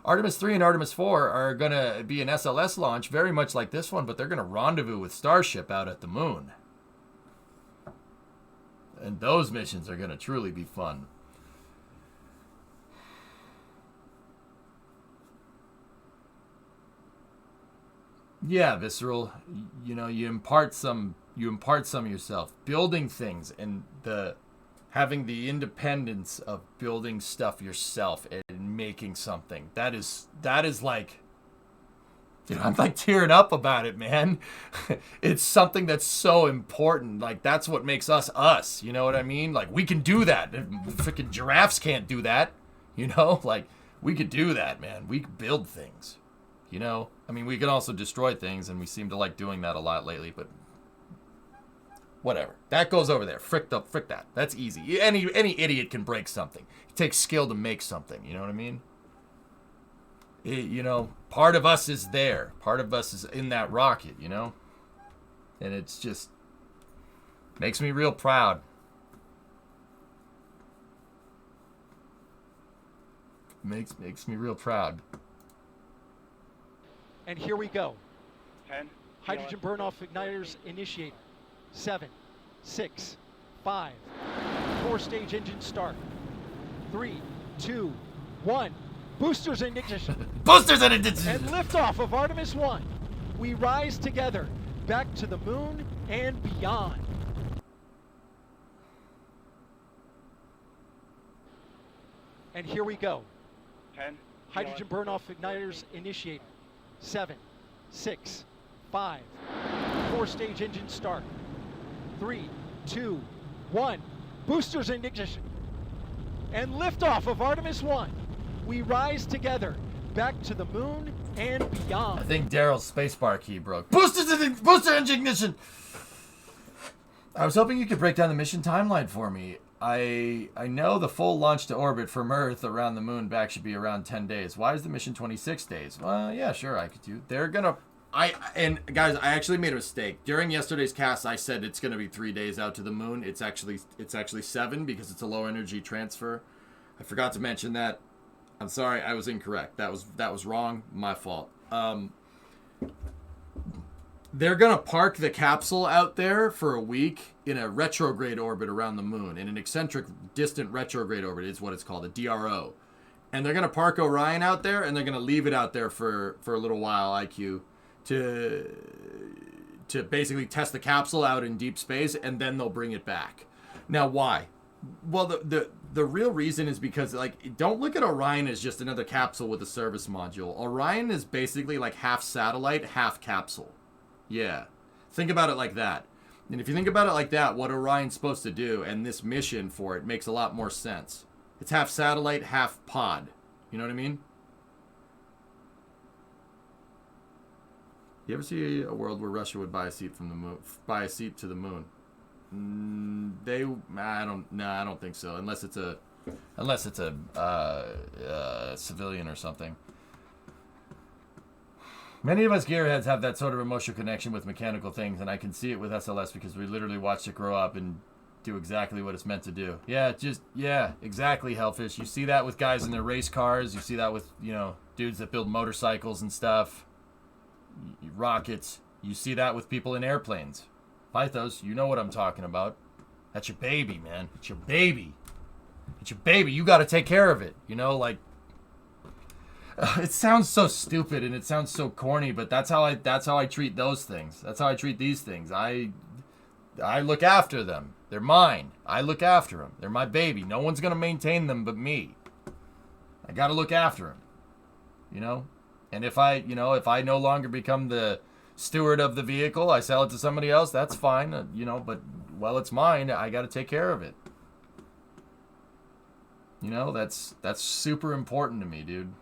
Artemis 3 and Artemis 4 are going to be an SLS launch, very much like this one, but they're going to rendezvous with Starship out at the moon. And those missions are going to truly be fun. Yeah, Visceral, you know, you impart some of yourself, building things, and having the independence of building stuff yourself and making something. That is like, you know, I'm like tearing up about it, man. It's something that's so important. Like, that's what makes us us. You know what I mean? Like, we can do that. Freaking giraffes can't do that. You know, like, we could do that, man. We could build things. You know, I mean, we can also destroy things, and we seem to like doing that a lot lately, but whatever. That goes over there. Frick that. That's easy. Any idiot can break something. It takes skill to make something. You know what I mean? You know, part of us is there. Part of us is in that rocket, you know? And it's just makes me real proud. Makes me real proud. And here we go. 10. Hydrogen burn-off igniters initiated. 7, 6, 5. 4-stage engine start. 3, 2, 1. Boosters in ignition. Boosters in ignition. And liftoff of Artemis 1. We rise together back to the moon and beyond. And here we go. 10. Hydrogen burn-off igniters initiated. 7, 6, 5. 4-stage engine start. 3, 2, 1. Boosters in ignition. And liftoff of Artemis 1. We rise together back to the moon and beyond. I think Daryl's spacebar key broke. Booster engine ignition. I was hoping you could break down the mission timeline for me. I know the full launch to orbit from Earth around the moon back should be around 10 days. Why is the mission 26 days? Well, yeah, sure, I could do. They're gonna. And guys, I actually made a mistake during yesterday's cast. I said it's gonna be 3 days out to the moon. It's actually 7 because it's a low energy transfer. I forgot to mention that. I'm sorry, I was incorrect. That was wrong. My fault. They're going to park the capsule out there for a week in a retrograde orbit around the moon. In an eccentric, distant retrograde orbit is what it's called, a DRO. And they're going to park Orion out there, and they're going to leave it out there for a little while, IQ, to basically test the capsule out in deep space, and then they'll bring it back. Now, why? Well, the real reason is because, like, don't look at Orion as just another capsule with a service module. Orion is basically like half satellite, half capsule. Yeah. Think about it like that. And if you think about it like that, what Orion's supposed to do and this mission for it makes a lot more sense. It's half satellite, half pod. You know what I mean? You ever see a world where Russia would buy a seat from the moon, buy a seat to the moon? I don't think so. Unless it's a civilian or something. Many of us gearheads have that sort of emotional connection with mechanical things, and I can see it with SLS because we literally watched it grow up and do exactly what it's meant to do. Yeah, exactly, Hellfish. You see that with guys in their race cars. You see that with, you know, dudes that build motorcycles and stuff. Rockets. You see that with people in airplanes. Pythos, you know what I'm talking about. That's your baby, man. It's your baby. It's your baby. You got to take care of it. You know, like, It sounds so stupid and it sounds so corny, but that's how I treat those things. That's how I treat these things. I look after them. They're mine. I look after them. They're my baby. No one's gonna maintain them but me. I gotta look after them. You know? And if I no longer become the steward of the vehicle, I sell it to somebody else, that's fine. But while it's mine, I gotta take care of it. That's super important to me, dude.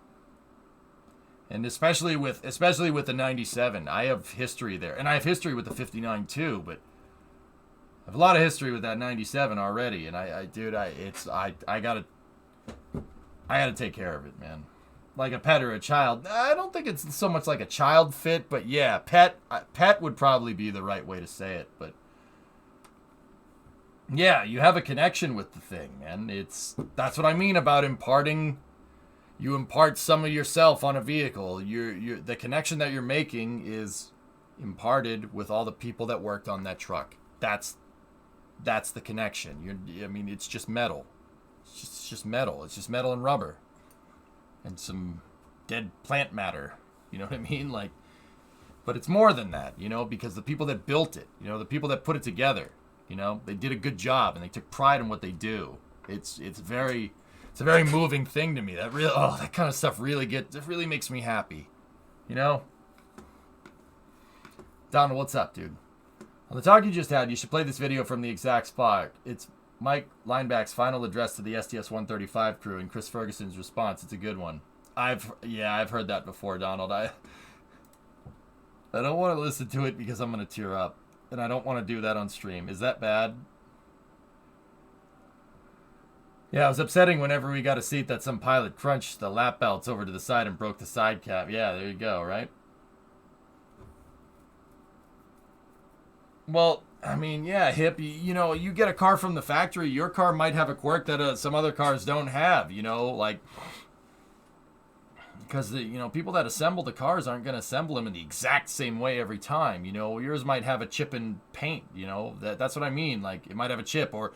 And especially with the 97, I have history there, and I have history with the 59 too. But I have a lot of history with that 97 already, and I gotta take care of it, man. Like a pet or a child. I don't think it's so much like a child fit, but yeah, pet would probably be the right way to say it. But yeah, you have a connection with the thing, man. That's what I mean about imparting. You impart some of yourself on a vehicle. The connection that you're making is imparted with all the people that worked on that truck. That's the connection. It's just metal. It's just metal. It's just metal and rubber, and some dead plant matter. You know what I mean? But it's more than that. Because the people that built it, the people that put it together, they did a good job and they took pride in what they do. It's a very moving thing to me. That kind of stuff really makes me happy. Donald, what's up, dude? On the talk you just had, you should play this video from the exact spot. It's Mike Lineback's final address to the STS-135 crew and Chris Ferguson's response. It's a good one. I've heard that before, Donald. I don't want to listen to it because I'm going to tear up, and I don't want to do that on stream. Is that bad? Yeah, it was upsetting whenever we got a seat that some pilot crunched the lap belts over to the side and broke the side cap. Yeah, there you go, right? Well, yeah, Hip, you get a car from the factory, your car might have a quirk that some other cars don't have, because people that assemble the cars aren't going to assemble them in the exact same way every time. Yours might have a chip in paint. That's what I mean. Like, it might have a chip, or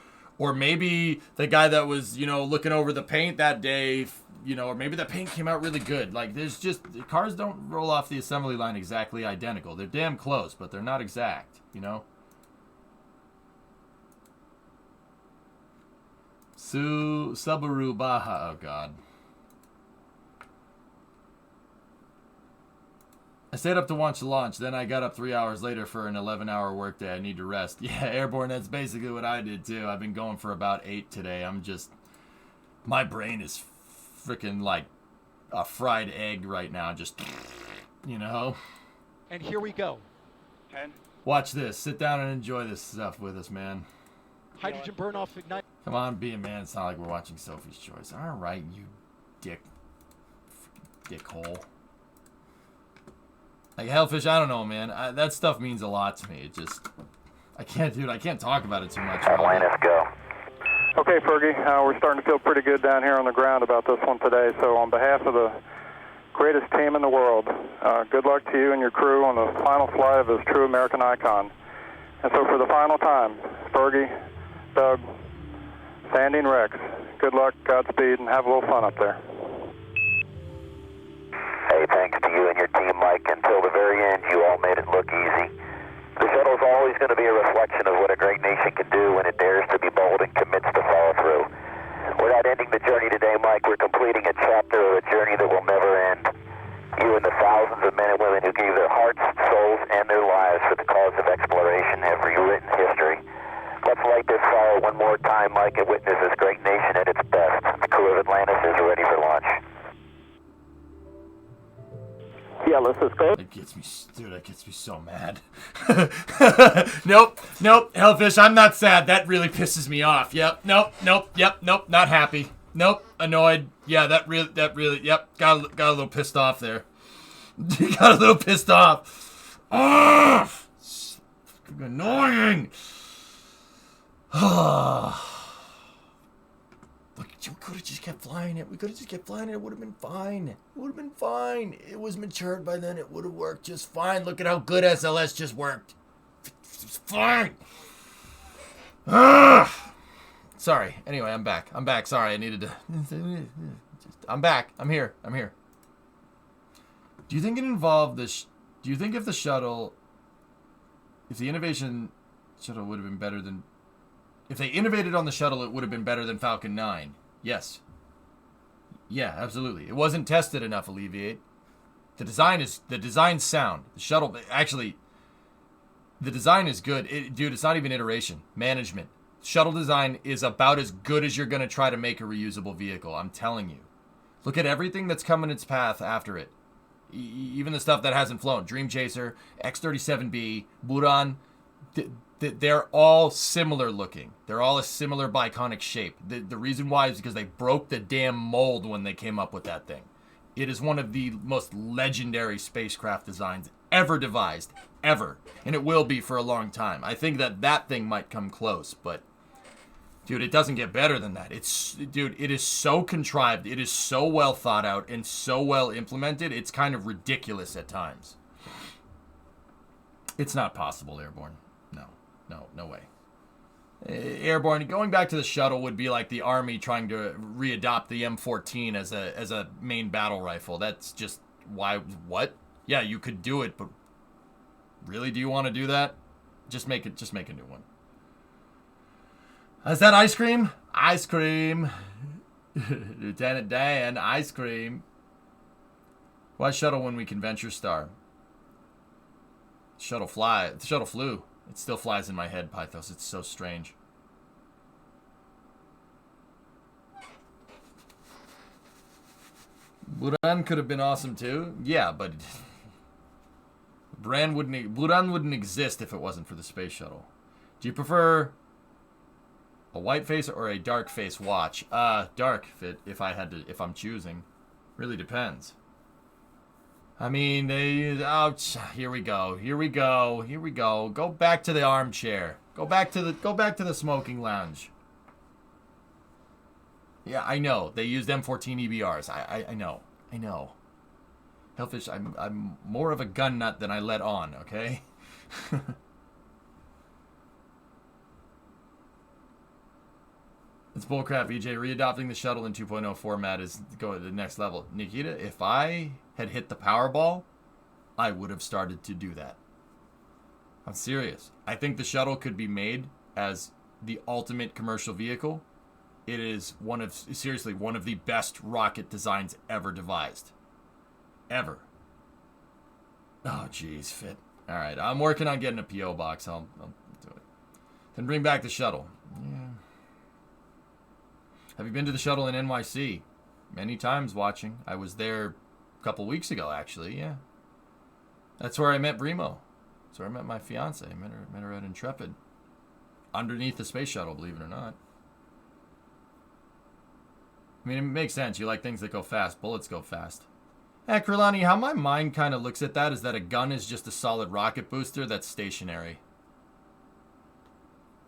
maybe the guy that was looking over the paint that day, or maybe the paint came out really good. Like, cars don't roll off the assembly line exactly identical. They're damn close, but they're not exact. Subaru Baja. Oh God. I stayed up to watch the launch, then I got up 3 hours later for an 11-hour workday. I need to rest. Yeah, Airborne, that's basically what I did too. I've been going for about 8 today. My brain is freaking like a fried egg right now. Just, And here we go. 10. Watch this. Sit down and enjoy this stuff with us, man. Hydrogen burn off ignite. Come on, be a man. It's not like we're watching Sophie's Choice. All right, you dickhole. Like, Hellfish, I don't know, man. That stuff means a lot to me. I can't talk about it too much. Atlantis, go. Okay, Fergie, we're starting to feel pretty good down here on the ground about this one today. So on behalf of the greatest team in the world, good luck to you and your crew on the final flight of this true American icon. And so for the final time, Fergie, Doug, Sandy, and Rex, good luck, Godspeed, and have a little fun up there. Hey, thanks to you and your team, Mike. Until the very end, you all made it look easy. The shuttle's always going to be a reflection of what a great nation can do when it dares to be bold and commits to follow through. We're not ending the journey today, Mike. We're completing a chapter of a journey that will never end. You and the thousands of men and women who gave their hearts, souls, and their lives for the cause of exploration have rewritten history. Let's light this fire one more time, Mike, and witness this great nation at its best. The crew of Atlantis is ready for launch. Yeah, let's just go. That gets me so mad. Nope, Hellfish, I'm not sad. That really pisses me off. Yep, nope, not happy. Nope, annoyed. Yeah, that really, yep, got a little pissed off there. Got a little pissed off. Oh, annoying. Look, we could have just kept flying it. It would have been fine. It was matured by then. It would have worked just fine. Look at how good SLS just worked. It's fine. Sorry. Anyway, I'm back. Sorry, I needed to. I'm back. I'm here. Do you think it involved this? Do you think if the shuttle, if the innovation shuttle would have been better than, if they innovated on the shuttle, it would have been better than Falcon 9? Yes. Yeah, absolutely. It wasn't tested enough, Alleviate. The design's sound. The shuttle, actually, the design is good. Dude, it's not even iteration. Management. Shuttle design is about as good as you're going to try to make a reusable vehicle. I'm telling you. Look at everything that's come in its path after it. Even the stuff that hasn't flown. Dream Chaser, X-37B, Buran. They're all similar looking. They're all a similar biconic shape. The reason why is because they broke the damn mold when they came up with that thing. It is one of the most legendary spacecraft designs ever devised. Ever. And it will be for a long time. I think that thing might come close, but dude, it doesn't get better than that. It is so contrived. It is so well thought out and so well implemented. It's kind of ridiculous at times. It's not possible, Airborne. No way. Airborne, going back to the shuttle would be like the Army trying to readopt the M14 as a main battle rifle. That's just why. What? Yeah, you could do it, but really, do you want to do that? Just make a new one. Is that ice cream? Ice cream. Lieutenant Dan, ice cream. Why shuttle when we can venture star? The shuttle flew. It still flies in my head, Pythos. It's so strange. Buran could have been awesome too. Yeah, but Buran wouldn't exist if it wasn't for the space shuttle. Do you prefer a white face or a dark face watch? Dark if I'm choosing. Really depends. I mean, here we go. Go back to the armchair. Go back to the smoking lounge. Yeah, I know. They used M14 EBRs. I know. Hellfish, I'm more of a gun nut than I let on, okay? It's bullcrap, EJ. Readopting the shuttle in 2.0 format is going to the next level. Nikita, if I had hit the Powerball, I would have started to do that. I'm serious. I think the shuttle could be made as the ultimate commercial vehicle. It is seriously one of the best rocket designs ever devised. Ever. Oh, jeez, Fit. All right, I'm working on getting a P.O. box. I'll do it. Then bring back the shuttle. Yeah. Have you been to the shuttle in NYC? Many times watching. I was there a couple weeks ago, actually, yeah. That's where I met Brimo. That's where I met my fiance. I met her at Intrepid. Underneath the space shuttle, believe it or not. I mean, it makes sense. You like things that go fast. Bullets go fast. Krillani, how my mind kind of looks at that is that a gun is just a solid rocket booster that's stationary.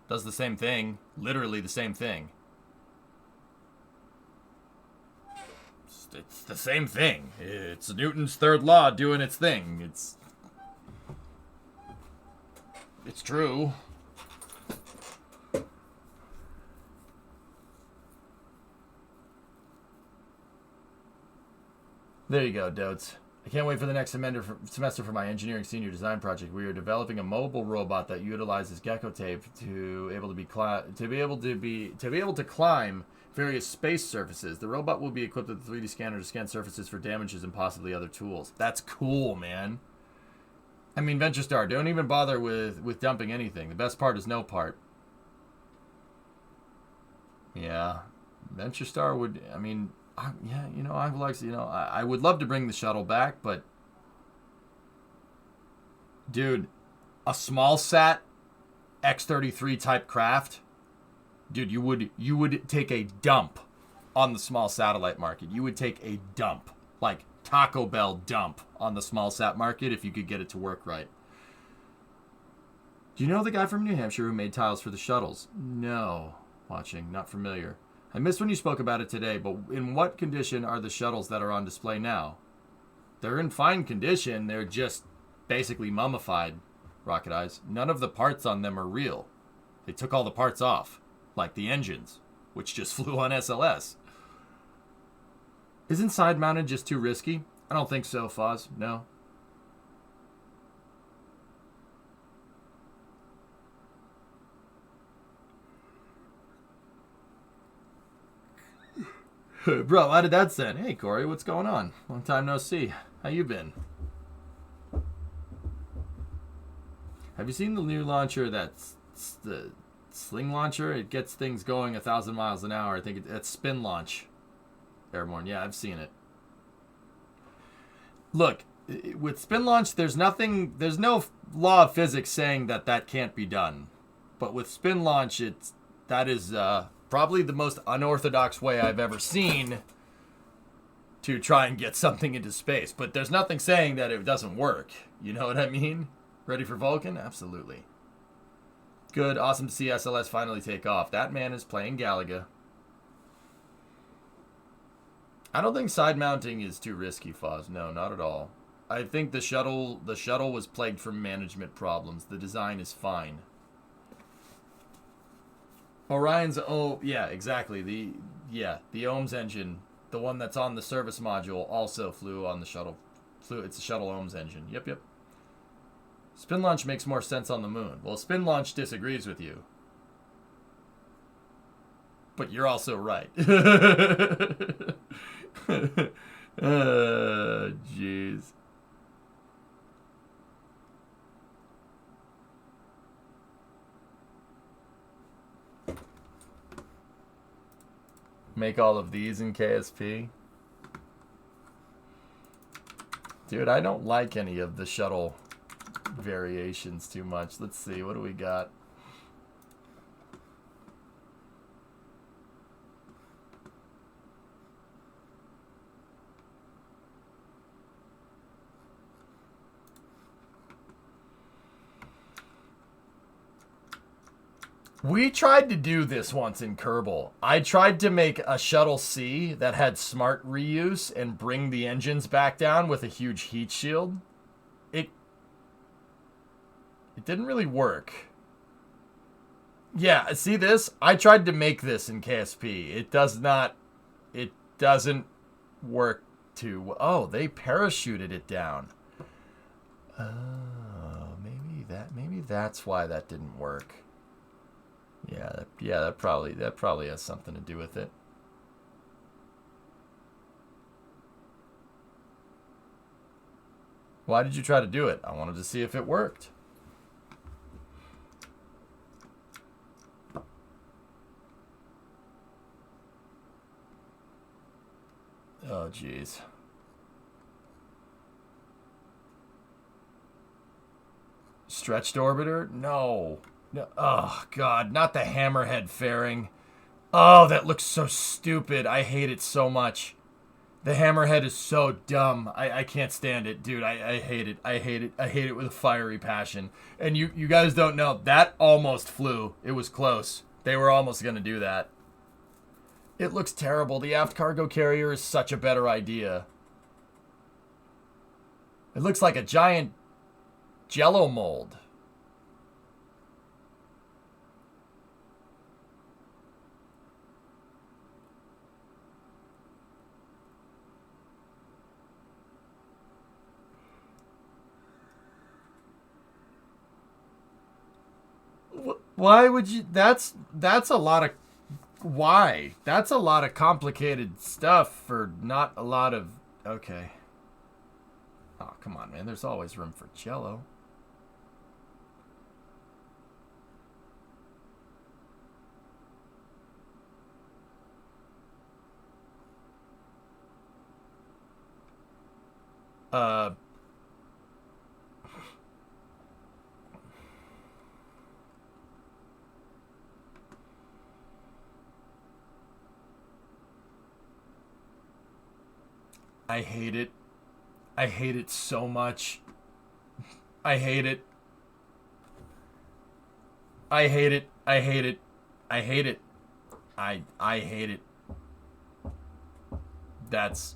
Does the same thing. Literally the same thing. It's the same thing. It's Newton's third law doing its thing. It's true. There you go, Dotes. I can't wait for the next semester for my engineering senior design project. We are developing a mobile robot that utilizes gecko tape to be able to climb various space surfaces. The robot will be equipped with a 3D scanner to scan surfaces for damages and possibly other tools. That's cool, man. I mean, VentureStar, don't even bother with dumping anything. The best part is no part. Yeah, VentureStar would. I mean, yeah, I would love to bring the shuttle back, but dude, a small sat X-33 type craft. Dude, you would take a dump on the small satellite market. You would take a dump, like Taco Bell dump on the small sat market if you could get it to work right. Do you know the guy from New Hampshire who made tiles for the shuttles? No. Watching, not familiar. I missed when you spoke about it today, but in what condition are the shuttles that are on display now? They're in fine condition. They're just basically mummified, Rocket Eyes. None of the parts on them are real. They took all the parts off. Like the engines, which just flew on SLS. Isn't side-mounted just too risky? I don't think so, Foz. No. Bro, how did that sound? Hey, Corey, what's going on? Long time no see. How you been? Have you seen the new launcher that's the sling launcher? It gets things going 1,000 miles an hour. I think it's spin launch. Airborne. Yeah, I've seen it. Look, with spin launch, there's no law of physics saying that can't be done. But with spin launch, that is probably the most unorthodox way I've ever seen to try and get something into space. But there's nothing saying that it doesn't work. You know what I mean? Ready for Vulcan? Absolutely. Good. Awesome to see SLS finally take off. That man is playing Galaga. I don't think side mounting is too risky, Foz. No, not at all. I think the shuttle was plagued from management problems. The design is fine. Orion's yeah, exactly. The OMS engine, the one that's on the service module, also flew on the shuttle. It's a shuttle OMS engine. Yep. Spin launch makes more sense on the moon. Well, spin launch disagrees with you. But you're also right. Jeez. Make all of these in KSP. Dude, I don't like any of the shuttle variations too much. Let's see, what do we got? We tried to do this once in Kerbal. I tried to make a Shuttle C that had smart reuse and bring the engines back down with a huge heat shield. It didn't really work. Yeah, see this? I tried to make this in KSP. It doesn't work too. Oh, they parachuted it down. Oh, maybe that's why that didn't work. Yeah, that probably has something to do with it. Why did you try to do it? I wanted to see if it worked. Oh, jeez. Stretched orbiter? No. No. Oh, God. Not the hammerhead fairing. Oh, that looks so stupid. I hate it so much. The hammerhead is so dumb. I can't stand it. Dude, I hate it. I hate it. I hate it with a fiery passion. And you guys don't know. That almost flew. It was close. They were almost going to do that. It looks terrible. The aft cargo carrier is such a better idea. It looks like a giant Jello mold. Why would you? That's a lot of. Why? That's a lot of complicated stuff for not a lot of. Okay. Oh, come on, man. There's always room for Jello. I hate it. I hate it so much. I hate it. I hate it. I hate it. I hate it. I hate it. That's...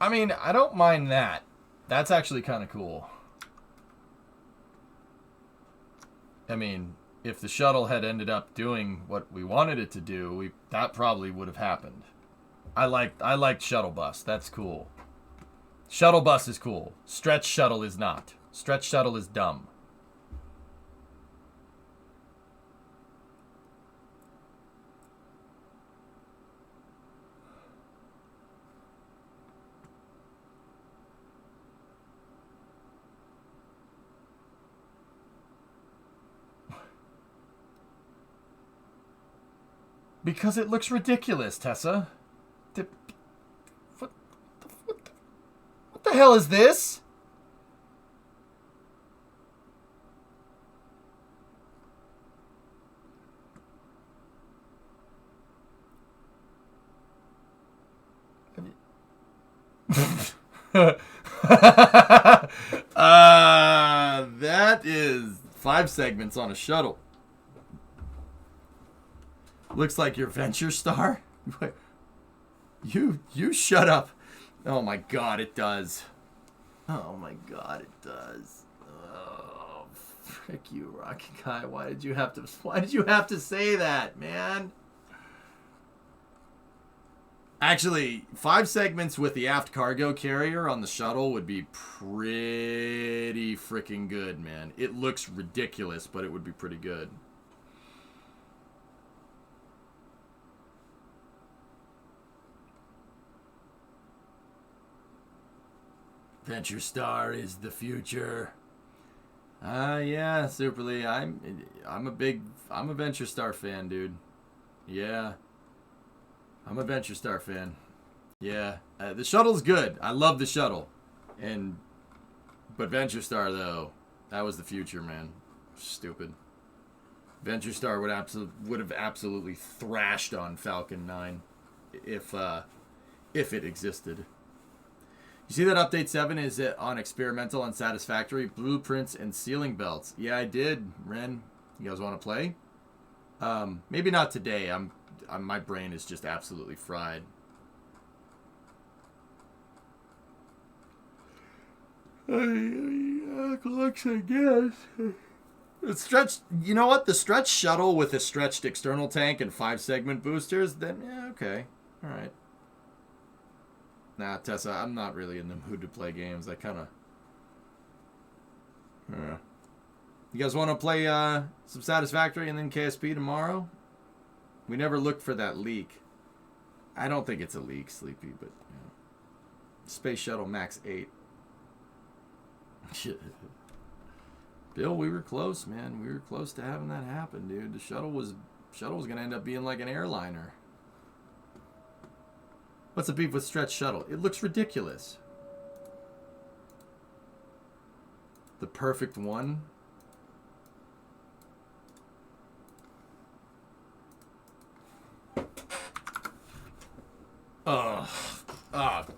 I mean, I don't mind that. That's actually kind of cool. I mean, if the shuttle had ended up doing what we wanted it to do, that probably would have happened. I liked shuttle bus. That's cool. Shuttle bus is cool. Stretch shuttle is not. Stretch shuttle is dumb. Because it looks ridiculous, Tessa. What the hell is this? That is 5 segments on a shuttle. Looks like your Venture Star. You shut up. Oh my god, it does. Oh my god, it does. Oh, frick you, Rocky Guy. Why did you have to say that, man? Actually, 5 segments with the aft cargo carrier on the shuttle would be pretty freaking good, man. It looks ridiculous, but it would be pretty good. Venture Star is the future. Yeah, Superly. I'm a Venture Star fan, dude. Yeah. I'm a Venture Star fan. Yeah. The shuttle's good. I love the shuttle. But Venture Star, though, that was the future, man. Stupid. Venture Star would have absolutely thrashed on Falcon 9 if it existed. You see that update 7 is on experimental and satisfactory blueprints and sealing belts. Yeah, I did, Ren. You guys want to play? Maybe not today. My brain is just absolutely fried. Looks, I guess. The stretch. You know what? The stretch shuttle with a stretched external tank and 5 segment boosters. Then yeah, okay, all right. Nah, Tessa, I'm not really in the mood to play games. I kind of... You guys want to play some Satisfactory and then KSP tomorrow? We never looked for that leak. I don't think it's a leak, Sleepy, but... You know. Space Shuttle Max 8. Bill, we were close, man. We were close to having that happen, dude. The shuttle was going to end up being like an airliner. What's the beef with Stretch Shuttle? It looks ridiculous. The perfect one. Oh,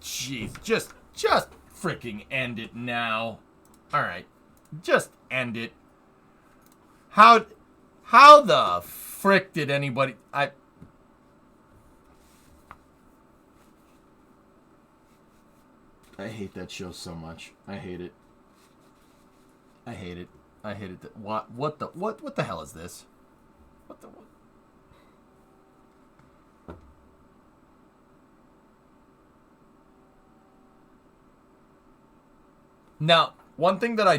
jeez. Just freaking end it now. All right. Just end it. How the frick did anybody... I hate that show so much. I hate it. I hate it. I hate it. What the hell is this? What? Now, one thing that I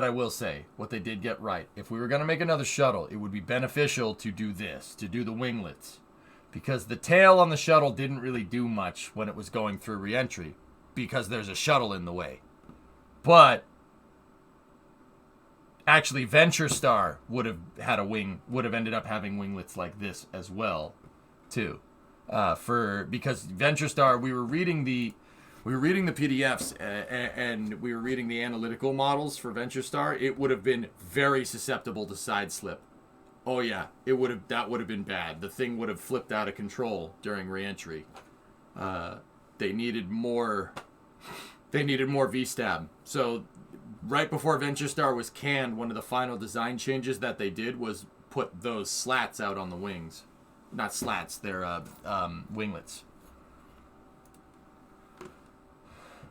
will say, what they did get right, if we were going to make another shuttle, it would be beneficial to do this, to do the winglets. Because the tail on the shuttle didn't really do much when it was going through re-entry. Because there's a shuttle in the way. But actually Venture Star would have ended up having winglets like this as well, too. Because Venture Star, we were reading the PDFs and we were reading the analytical models for Venture Star. It would have been very susceptible to side slip. Oh yeah, that would have been bad. The thing would have flipped out of control during re-entry. They needed more V-stab. So right before Venture Star was canned, one of the final design changes that they did was put those slats out on the wings. Not slats, they're winglets.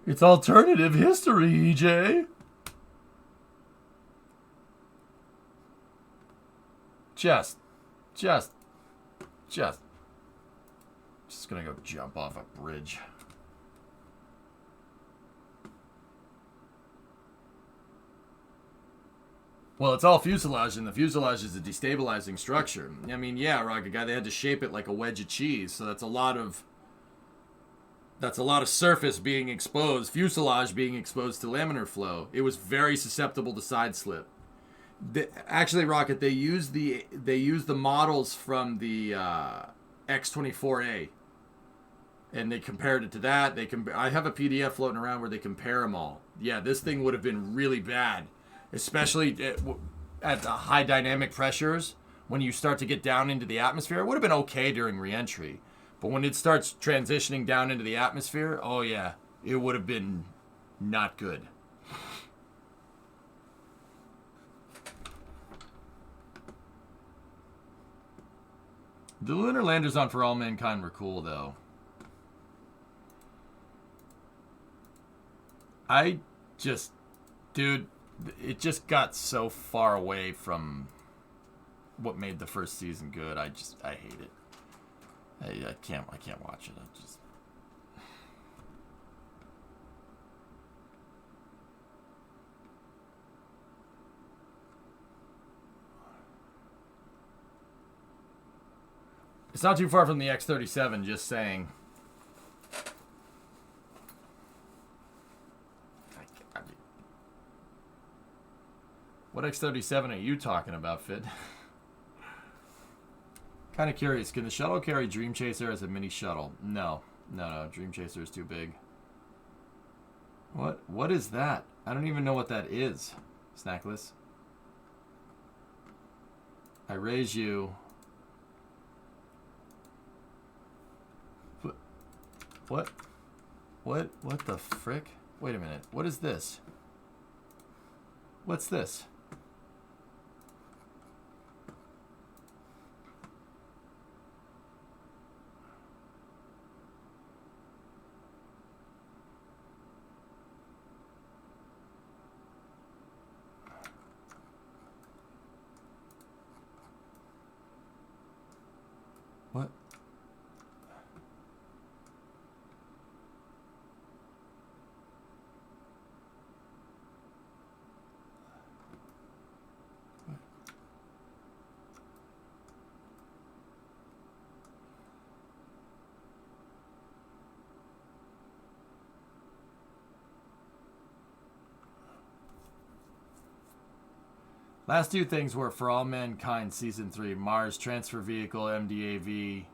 It's alternative history, EJ. Just gonna go jump off a bridge. Well, it's all fuselage, and the fuselage is a destabilizing structure. I mean, yeah, Rocket Guy, they had to shape it like a wedge of cheese, so that's a lot of surface being exposed, fuselage being exposed to laminar flow. It was very susceptible to side slip. Actually, Rocket, they used the models from the X-24A, and they compared it to that. I have a PDF floating around where they compare them all. Yeah, this thing would have been really bad, especially at the high dynamic pressures. When you start to get down into the atmosphere, it would have been okay during reentry, but when it starts transitioning down into the atmosphere, oh yeah, it would have been not good. The lunar landers on For All Mankind were cool, though. Dude, it just got so far away from what made the first season good. I hate it. I can't watch it. It's not too far from the X-37, just saying. What X-37 are you talking about, Fit? Kind of curious. Can the shuttle carry Dream Chaser as a mini shuttle? No. Dream Chaser is too big. What is that? I don't even know what that is. Snackless. I raise you. What the frick? Wait a minute. What is this? What's this? What? Last two things were For All Mankind Season 3, Mars Transfer Vehicle, MDAV,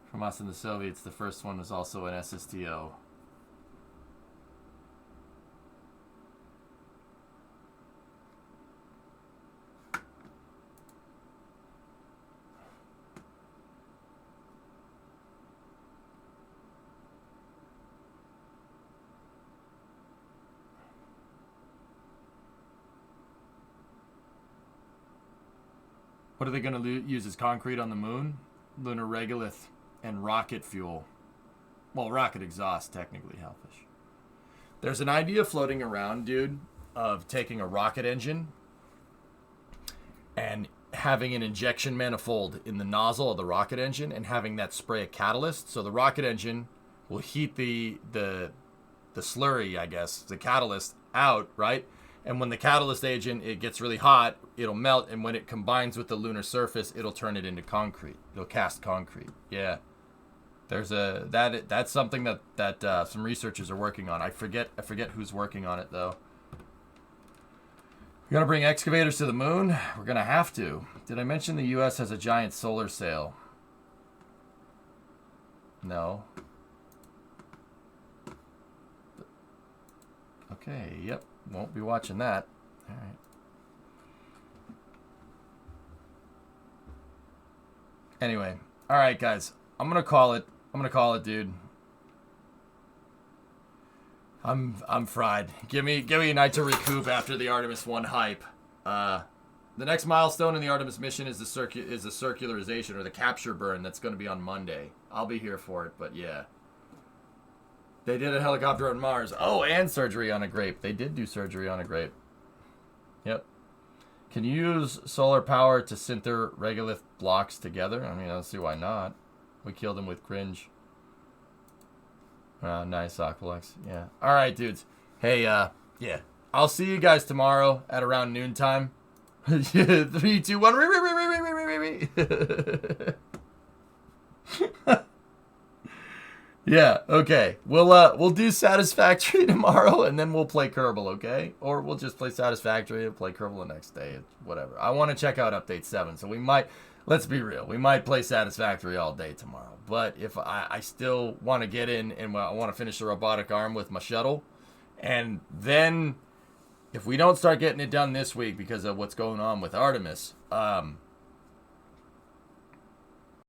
from us and the Soviets. The first one was also an SSTO. What are they going to use as concrete on the moon? Lunar regolith and rocket fuel. Well, rocket exhaust, technically, Hellfish. There's an idea floating around, dude, of taking a rocket engine and having an injection manifold in the nozzle of the rocket engine and having that spray a catalyst. So the rocket engine will heat the slurry, I guess, the catalyst out, right? And when the catalyst agent, it gets really hot, it'll melt, and when it combines with the lunar surface, it'll turn it into concrete. It'll cast concrete. Yeah. There's that's something that some researchers are working on. I forget who's working on it though. We're gonna bring excavators to the moon. We're gonna have to. Did I mention the U.S. has a giant solar sail? No. Okay. Yep. Won't be watching that. All right. Anyway, all right, guys. I'm gonna call it, dude. I'm fried. Give me a night to recoup after the Artemis 1 hype. The next milestone in the Artemis mission is the circularization or the capture burn. That's going to be on Monday. I'll be here for it, but yeah. They did a helicopter on Mars. Oh, and surgery on a grape. They did do surgery on a grape. Yep. Can you use solar power to sinter regolith blocks together? I mean, I don't see why not. We killed him with cringe. Nice, Aqualex. Yeah. All right, dudes. Hey, yeah. I'll see you guys tomorrow at around noontime. 3, 2, 1. Yeah, okay. We'll do Satisfactory tomorrow, and then we'll play Kerbal, okay? Or we'll just play Satisfactory and play Kerbal the next day. Whatever. I want to check out Update 7, so we might, let's be real, we might play Satisfactory all day tomorrow. But if I still want to get in and I want to finish the robotic arm with my shuttle, and then if we don't start getting it done this week because of what's going on with Artemis,